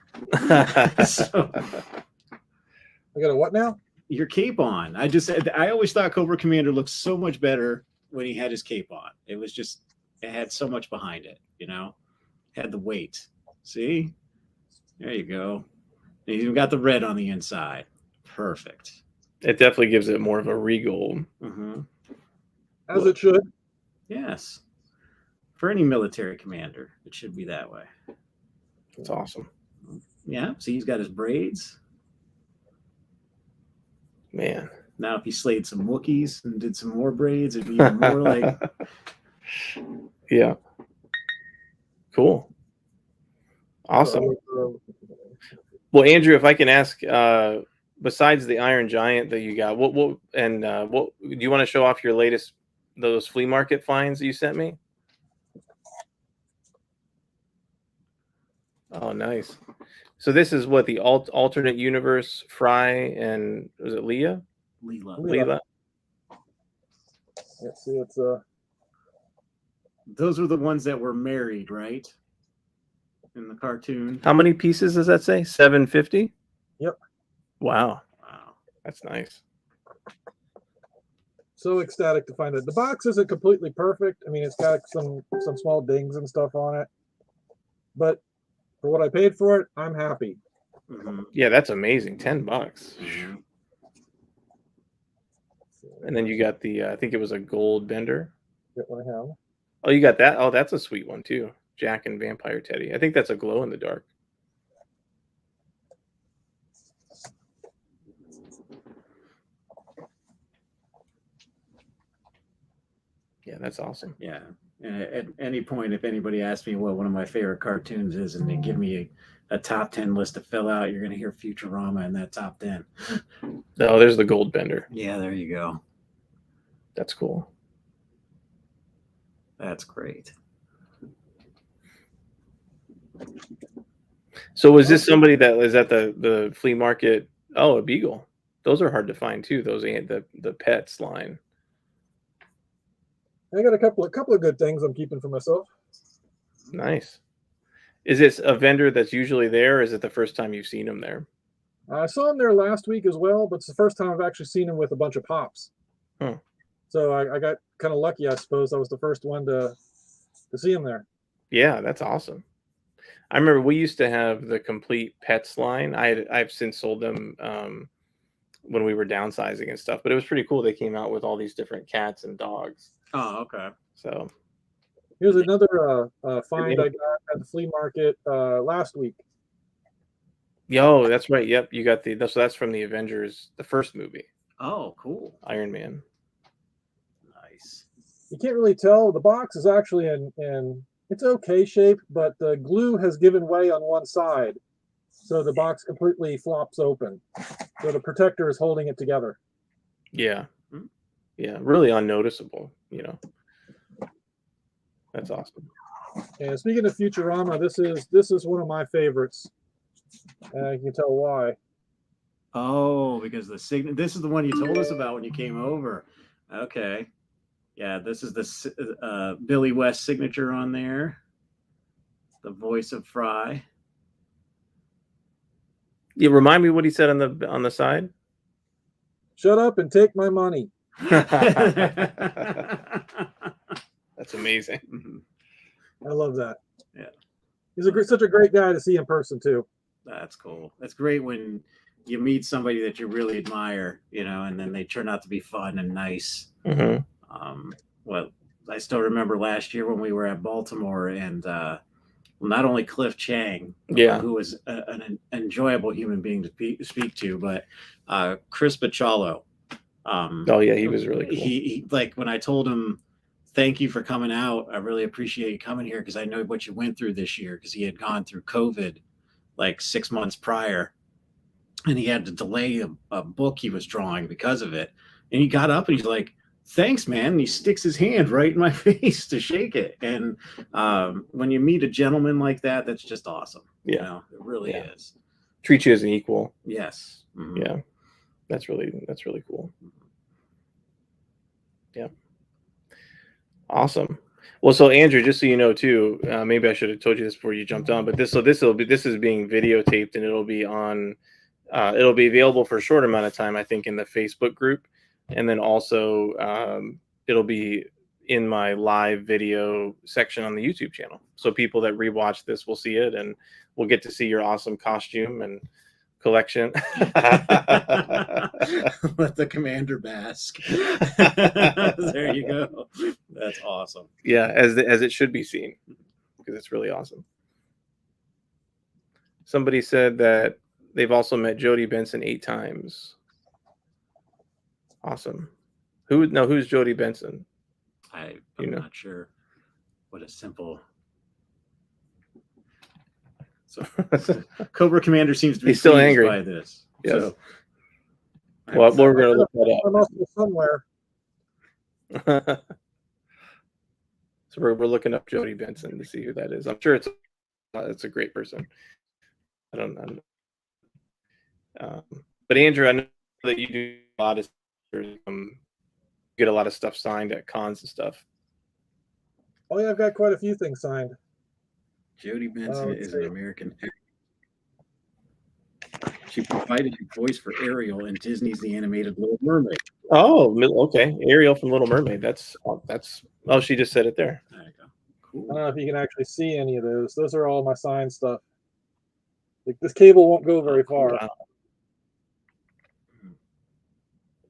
So, I got a what now? your cape on. I always thought Cobra Commander looked so much better when he had his cape on. It had so much behind it, had the weight. See? There you go. And he's even got the red on the inside. Perfect. It definitely gives it more of a regal. As it should. Yes. For any military commander, it should be that way. It's awesome. Yeah. See, he's got his braids. Man. Now, if he slayed some Wookiees and did some more braids, it'd be even more like. Yeah. Cool. Awesome. Well, Andrew, if I can ask, besides the Iron Giant that you got, what do you want to show off your latest, those flea market finds that you sent me? Oh, nice. So this is what the alternate universe Fry and was it Leela? Leela. Let's see, it's Those were the ones that were married, right? In the cartoon. How many pieces does that say? 750? Yep. Wow. That's nice. So ecstatic to find it. The box isn't completely perfect. I mean, it's got some small dings and stuff on it, but for what I paid for it, I'm happy. Yeah, that's amazing. $10. And then you got the I think it was a gold bender. Get what I have. Oh, you got that? Oh, that's a sweet one too. Jack and Vampire Teddy. I think that's a glow in the dark. Yeah, that's awesome. Yeah. And at any point, if anybody asks me what one of my favorite cartoons is, and they give me a top 10 list to fill out, you're going to hear Futurama in that top 10. Oh, there's the gold bender. Yeah, there you go. That's cool. That's great. So was this somebody that was at the flea market? Oh, a beagle. Those are hard to find too. Those ain't the pets line. I got a couple of good things I'm keeping for myself. Nice. Is this a vendor that's usually there, or is it the first time you've seen him there? I saw him there last week as well, but it's the first time I've actually seen him with a bunch of pops. So I got kind of lucky, I suppose. I was the first one to see him there. Yeah, that's awesome. I remember we used to have the complete pets line. I've since sold them when we were downsizing and stuff, but it was pretty cool. They came out with all these different cats and dogs. Oh, okay. So Here's another find I got at the flea market last week. yo, that's right. Yep, you got that's from the Avengers, the first movie. Oh, cool. Iron Man. Nice. You can't really tell. The box is actually in it's okay shape, but the glue has given way on one side, so the box completely flops open. So the protector is holding it together. Yeah. Yeah, really unnoticeable, That's awesome. And speaking of Futurama, this is one of my favorites. You can tell why. Oh, because this is the one you told us about when you came over. Okay. Yeah, this is the Billy West signature on there. The voice of Fry. Yeah, remind me what he said on the side. Shut up and take my money. That's amazing. I love that. Yeah. He's such a great guy to see in person too. That's cool. That's great when you meet somebody that you really admire, and then they turn out to be fun and nice. Mm-hmm. Well, I still remember last year when we were at Baltimore, and not only Cliff Chang, who was an enjoyable human being to speak to, but Chris Bachalo. Oh yeah, he was really cool. He like when I told him, "Thank you for coming out. I really appreciate you coming here because I know what you went through this year." Because he had gone through COVID like 6 months prior, and he had to delay a book he was drawing because of it. And he got up and he's like, "Thanks, man." And he sticks his hand right in my face to shake it. And when you meet a gentleman like that, that's just awesome. Yeah, it really is. Treat you as an equal. Yes. Mm-hmm. Yeah, that's really cool. Yeah. Awesome. Well, so Andrew, just so you know too, maybe I should have told you this before you jumped on, but this is being videotaped and it'll be available for a short amount of time, I think, in the Facebook group. And then also it'll be in my live video section on the YouTube channel. So people that rewatch this will see it and we'll get to see your awesome costume and collection. Let the commander bask. There you go. That's awesome. Yeah, as it should be seen, because it's really awesome. Somebody said that they've also met Jody Benson 8 times. Awesome. Who's Jody Benson? I'm not sure. What a simple. So Cobra Commander seems to be still angry by this. Yes. So, well, we're going to look that I'm also somewhere. up. So we're looking up Jody Benson to see who that is. I'm sure it's a great person. I don't know. But Andrew, I know that you do a lot of get a lot of stuff signed at cons and stuff. Oh yeah, I've got quite a few things signed. Jody Benson is an American actor. She provided a voice for Ariel in Disney's The Animated Little Mermaid. Oh, okay. Ariel from Little Mermaid. That's oh, she just said it there. There you go. Cool. I don't know if you can actually see any of those. Those are all my signed stuff. Like, this cable won't go very far. Wow.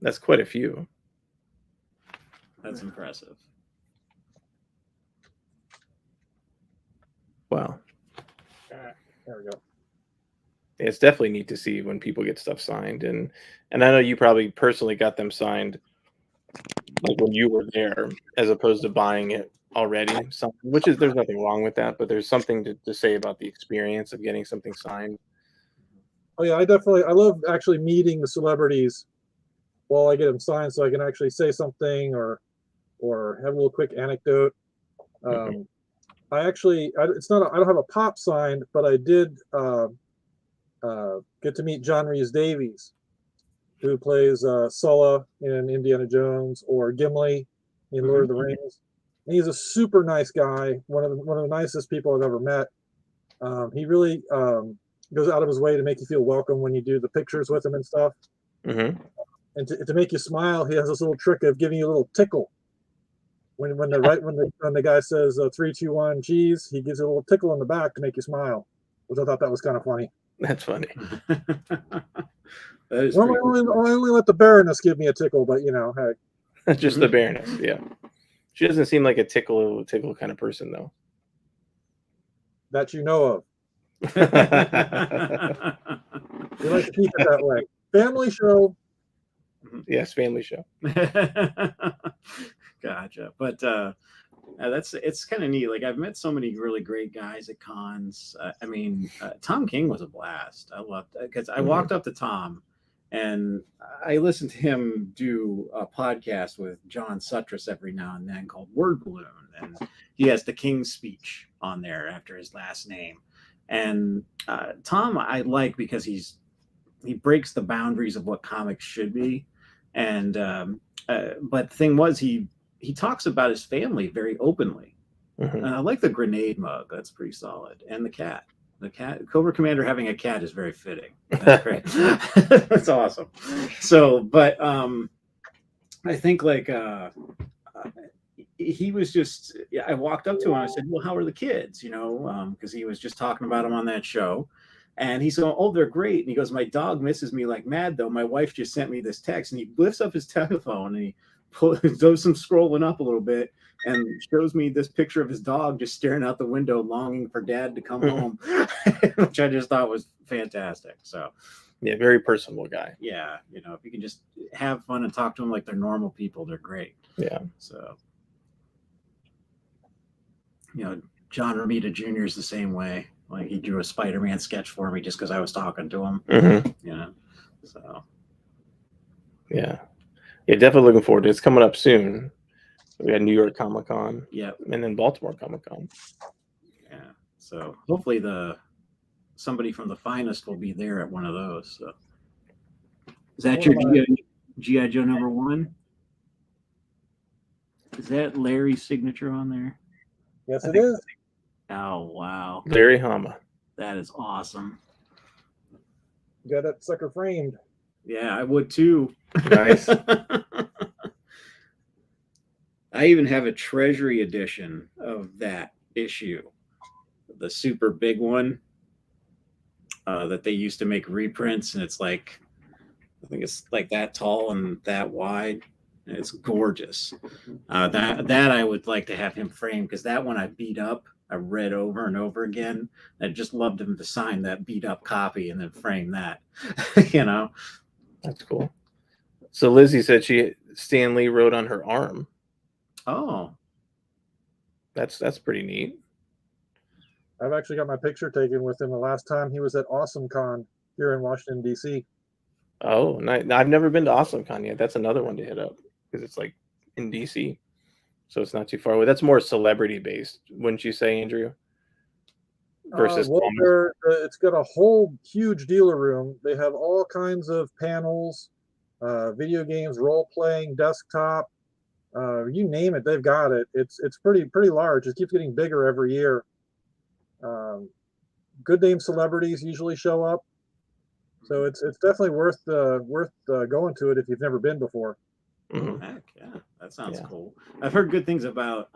That's quite a few. That's impressive. Wow. There we go. It's definitely neat to see when people get stuff signed, and I know you probably personally got them signed like when you were there, as opposed to buying it already. There's nothing wrong with that, but there's something to say about the experience of getting something signed. Oh yeah, I love actually meeting the celebrities while I get them signed, so I can actually say something or have a little quick anecdote. I don't have a pop signed, but I did get to meet John Rhys Davies, who plays Sulla in Indiana Jones or Gimli in Lord of the Rings. And he's a super nice guy, one of the nicest people I've ever met. He really goes out of his way to make you feel welcome when you do the pictures with him and stuff. And to make you smile, he has this little trick of giving you a little tickle. when the guy says 3, 2, 1, cheese, he gives you a little tickle in the back to make you smile, which I thought that was kind of funny. That's funny. That is Normally, pretty cool. I only let the Baroness give me a tickle, but hey. Just the Baroness. Yeah. She doesn't seem like a tickle kind of person, though. That you know of. We like to keep it that way. Family show. Yes, family show. Gotcha. But it's kind of neat. Like, I've met so many really great guys at cons. Tom King was a blast. I loved it because I walked up to Tom and I listened to him do a podcast with John Sutras every now and then called Word Balloon. And he has the King's speech on there after his last name. And Tom, I like because he breaks the boundaries of what comics should be. And but the thing was, he talks about his family very openly. And I like the grenade mug. That's pretty solid. And the cat. The cat, Cobra Commander having a cat is very fitting. That's great. That's awesome. So, but I think like he was just, I walked up to him and I said, well, how are the kids? Because he was just talking about them on that show. And he's going, oh, they're great. And he goes, my dog misses me like mad, though. My wife just sent me this text. And he lifts up his telephone and he does some scrolling up a little bit and shows me this picture of his dog just staring out the window, longing for dad to come home, which I just thought was fantastic. So, yeah, very personable guy. Yeah. If you can just have fun and talk to them like they're normal people, they're great. Yeah. So, John Romita Jr. is the same way. Like, he drew a Spider-Man sketch for me just because I was talking to him. So. Yeah, definitely looking forward to it. It's coming up soon. We had New York Comic Con. Yep. And then Baltimore Comic Con. Yeah. So hopefully somebody from the Finest will be there at one of those. So. Is that your G.I. Joe #1? Is that Larry's signature on there? Yes, it is. Oh, wow. Larry Hama. That is awesome. You got that sucker framed. Yeah, I would too. Nice. I even have a Treasury edition of that issue, the super big one that they used to make reprints, and it's like, I think it's like that tall and that wide. And it's gorgeous. That I would like to have him frame, because that one I beat up. I read over and over again. I just loved him to sign that beat up copy and then frame that. That's cool. So Lizzie said Stan Lee wrote on her arm. Oh, that's pretty neat. I've actually got my picture taken with him the last time he was at Awesome Con here in Washington, D.C. Oh, I've never been to Awesome Con yet. That's another one to hit up because it's like in D.C. So it's not too far away. That's more celebrity based, wouldn't you say, Andrew? Versus it's got a whole huge dealer room. They have all kinds of panels, video games, role playing, desktop, you name it, they've got it. It's pretty large. It keeps getting bigger every year. Good name celebrities usually show up, so it's definitely worth going to it if you've never been before. Mm-hmm. Heck yeah, that sounds cool. I've heard good things about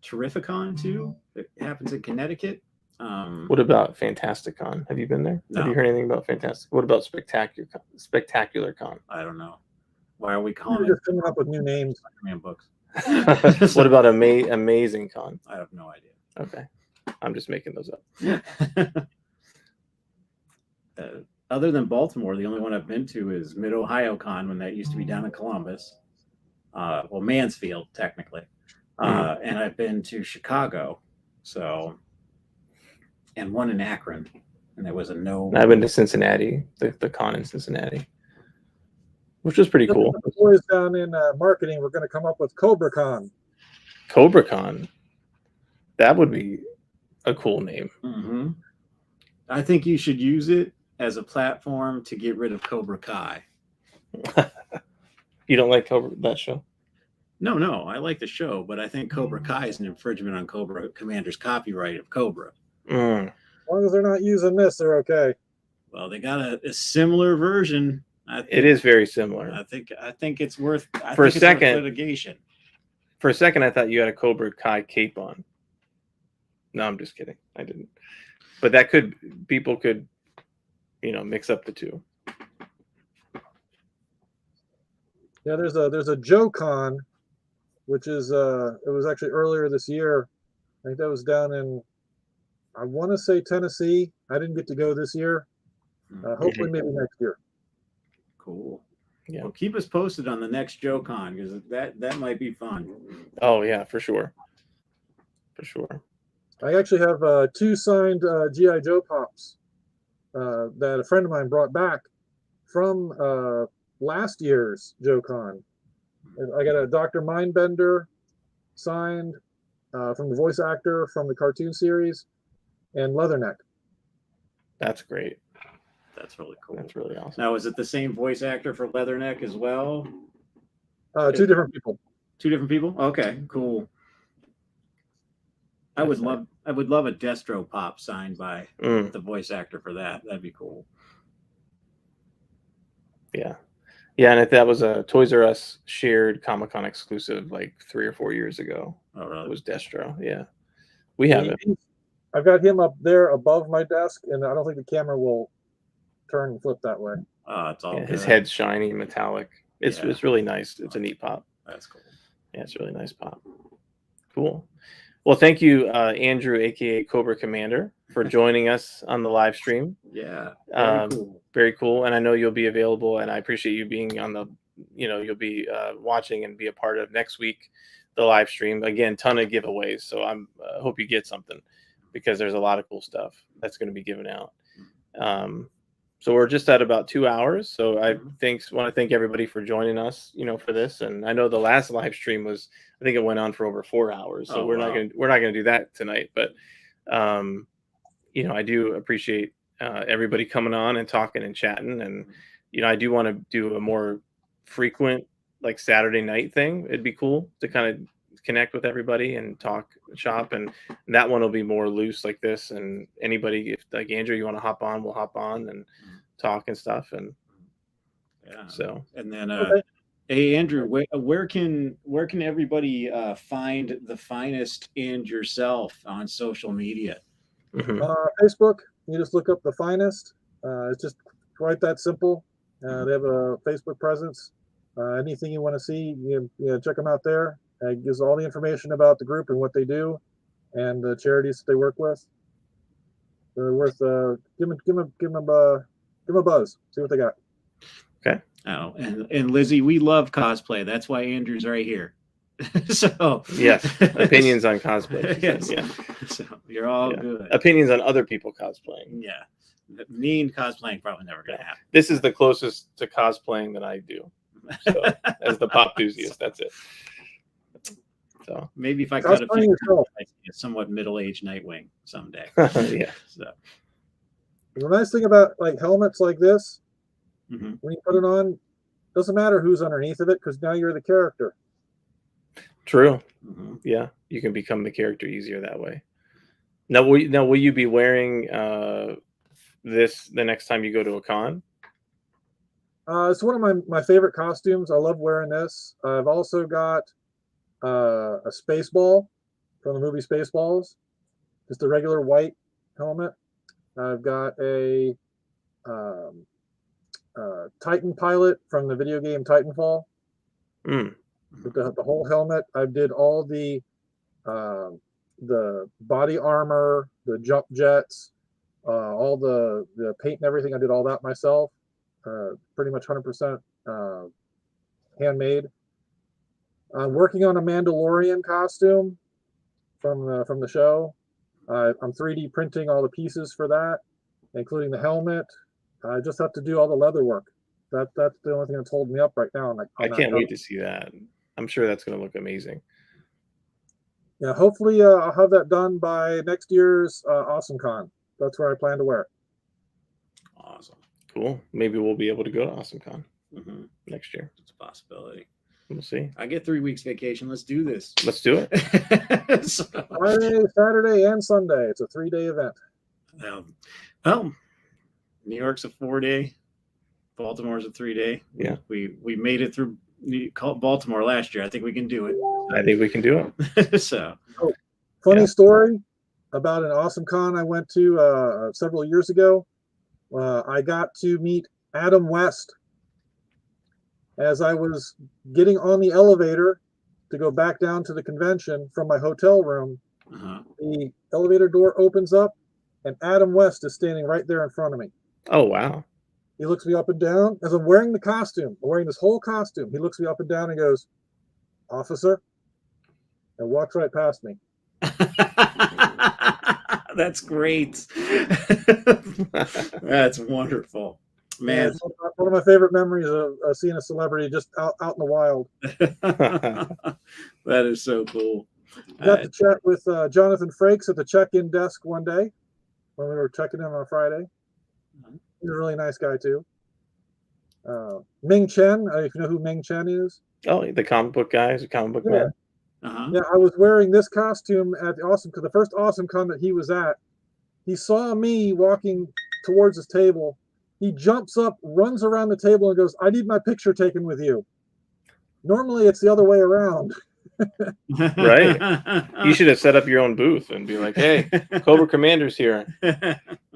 Terrificon too. It happens in Connecticut. What about Fantasticon? Have you been there? No. Have you heard anything about Fantastic? What about Spectacular Con? I don't know. Why are we calling You're just coming up with new names? Spider-Man books. What about Amazing Con? I have no idea. Okay, I'm just making those up. Other than Baltimore, the only one I've been to is Mid Ohio Con, when that used to be down in Columbus. Well, Mansfield technically. And I've been to Chicago, and one in Akron, and there was a no. I've been to Cincinnati, the con in Cincinnati, which was pretty cool. The boys down in marketing, we're going to come up with Cobra Con. Cobra Con, that would be a cool name. Mm-hmm. I think you should use it as a platform to get rid of Cobra Kai. You don't like that show? No, I like the show, but I think Cobra Kai is an infringement on Cobra Commander's copyright of Cobra. As long as they're not using this, they're okay. Well, they got a similar version. It is very similar. I think it's worth for a second. Litigation. For a second, I thought you had a Cobra Kai cape on. No, I'm just kidding. I didn't. But people could, mix up the two. Yeah, there's a Joe-Con, which is it was actually earlier this year. I think that was down in, I want to say Tennessee. I didn't get to go this year. Hopefully, maybe next year. Cool. Yeah. Well, keep us posted on the next Joe-Con, because that might be fun. Oh yeah, for sure. For sure. I actually have 2 signed GI Joe Pops that a friend of mine brought back from last year's Joe-Con. I got a Dr. Mindbender signed from the voice actor from the cartoon series, and Leatherneck. That's great. That's really cool. That's really awesome. Now, is it the same voice actor for Leatherneck as well? 2 different people. 2 different people? Okay, cool. I would love a Destro Pop signed by the voice actor for that. That'd be cool. Yeah. Yeah, and that was a Toys R Us shared Comic-Con exclusive like 3 or 4 years ago. Oh, really? It was Destro. Yeah. We have it. I've got him up there above my desk, and I don't think the camera will turn and flip that way. It's all good. His head's shiny, metallic. It's really nice. It's a neat pop. That's cool. Yeah, it's a really nice pop. Cool. Well, thank you, Andrew, aka Cobra Commander, for joining us on the live stream. Yeah, cool. Very cool. And I know you'll be available, and I appreciate you being on the, you'll be watching and be a part of next week, the live stream. Again, ton of giveaways. So I'm hope you get something, because there's a lot of cool stuff that's going to be given out. So we're just at about 2 hours. So I want to thank everybody for joining us, for this. And I know the last live stream was, I think it went on for over 4 hours. So we're not going to do that tonight. But I do appreciate everybody coming on and talking and chatting. And I do want to do a more frequent, like, Saturday night thing. It'd be cool to kind of connect with everybody and talk shop, and that one will be more loose like this. And anybody, if like Andrew, you want to hop on, we'll hop on and talk and stuff. And so, and then hey Andrew, where can everybody find the Finest and yourself on social media? Facebook, you just look up the Finest. It's just quite that simple. They have a Facebook presence. Anything you want to see, check them out there. It gives all the information about the group and what they do, and the charities that they work with. They're worth give them a buzz. See what they got. Okay. Oh, and Lizzie, we love cosplay. That's why Andrew's right here. So yes, opinions on cosplay. Yes. Yeah. So you're all good. Opinions on other people cosplaying. Yeah. Me and cosplaying probably never gonna happen. This is the closest to cosplaying that I do. So as the POPthusiast, that's it. So maybe if I cut a somewhat middle-aged Nightwing someday. Yeah. So the nice thing about like helmets like this, when you put it on, doesn't matter who's underneath of it, because now you're the character. True. Yeah, you can become the character easier that way. Now, will you be wearing this the next time you go to a con? It's one of my favorite costumes. I love wearing this. I've also got a space ball from the movie Spaceballs, just a regular white helmet. I've got a Titan pilot from the video game Titanfall. With the whole helmet. I did all the body armor, the jump jets, all the paint and everything. I did all that myself. Pretty much 100% handmade. I'm working on a Mandalorian costume from the show. I'm 3D printing all the pieces for that, including the helmet. I just have to do all the leather work. That's the only thing that's holding me up right now. I can't wait to see that. I'm sure that's going to look amazing. Yeah, hopefully I'll have that done by next year's AwesomeCon. That's where I plan to wear it. Awesome. Cool. Maybe we'll be able to go to AwesomeCon next year. It's a possibility. We'll see. I get 3 weeks vacation. Let's do this. Let's do it. Friday, Saturday, and Sunday. It's a 3-day event. Well, New York's a 4-day. Baltimore's a 3-day. Yeah. We made it through Baltimore last year. I think we can do it. I think we can do it. So Funny Yeah. story about an awesome con I went to several years ago. I got to meet Adam West as I was getting on the elevator to go back down to the convention from my hotel room. The elevator door opens up, and Adam West is standing right there in front of me. Oh, wow. He looks me up and down as I'm wearing the costume. I'm wearing this whole costume. He looks me up and down and goes, "Officer," and walks right past me. That's great. That's wonderful, man. It's one of my favorite memories of seeing a celebrity just out in the wild. That is so cool. Got to chat with Jonathan Frakes at the check-in desk one day when we were checking in on Friday. He's a really nice guy too. Ming Chen, if you know who Ming Chen is. Oh, the comic book guy, is a comic book man. Yeah, I was wearing this costume at the first Awesome Con that he was at. He saw me walking towards his table. He jumps up, runs around the table, and goes, "I need my picture taken with you." Normally, it's the other way around. Right. You should have set up your own booth and be like, "Hey, Cobra Commander's here."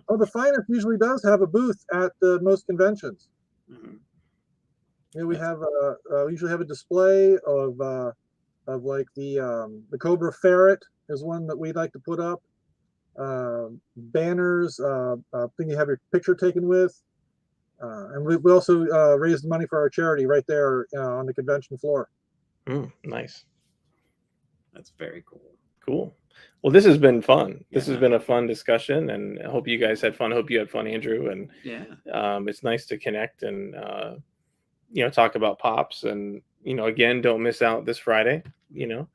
Oh, the Finest usually does have a booth at most conventions. Yeah, we usually have a display of like the Cobra Ferret is one that we'd like to put up. Banners, thing you have your picture taken with, and we also raised money for our charity right there on the convention floor. Nice. That's very cool. Cool. Well, this has been fun. This has been a fun discussion, and I hope you guys had fun. I hope you had fun, Andrew. And it's nice to connect and talk about Pops. And again, don't miss out this Friday. So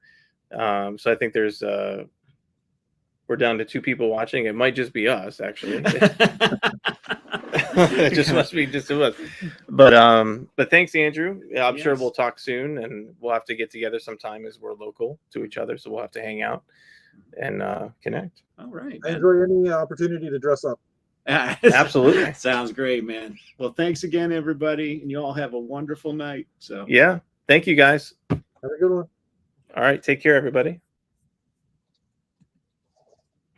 I think there's we're down to 2 people watching. It might just be us, actually. It just must be just us. But thanks, Andrew. I'm sure we'll talk soon, and we'll have to get together sometime as we're local to each other, so we'll have to hang out and connect. All right. I enjoy any opportunity to dress up. Absolutely. Sounds great, man. Well, thanks again, everybody, and you all have a wonderful night. So yeah, thank you guys. Have a good one. All right, take care, everybody.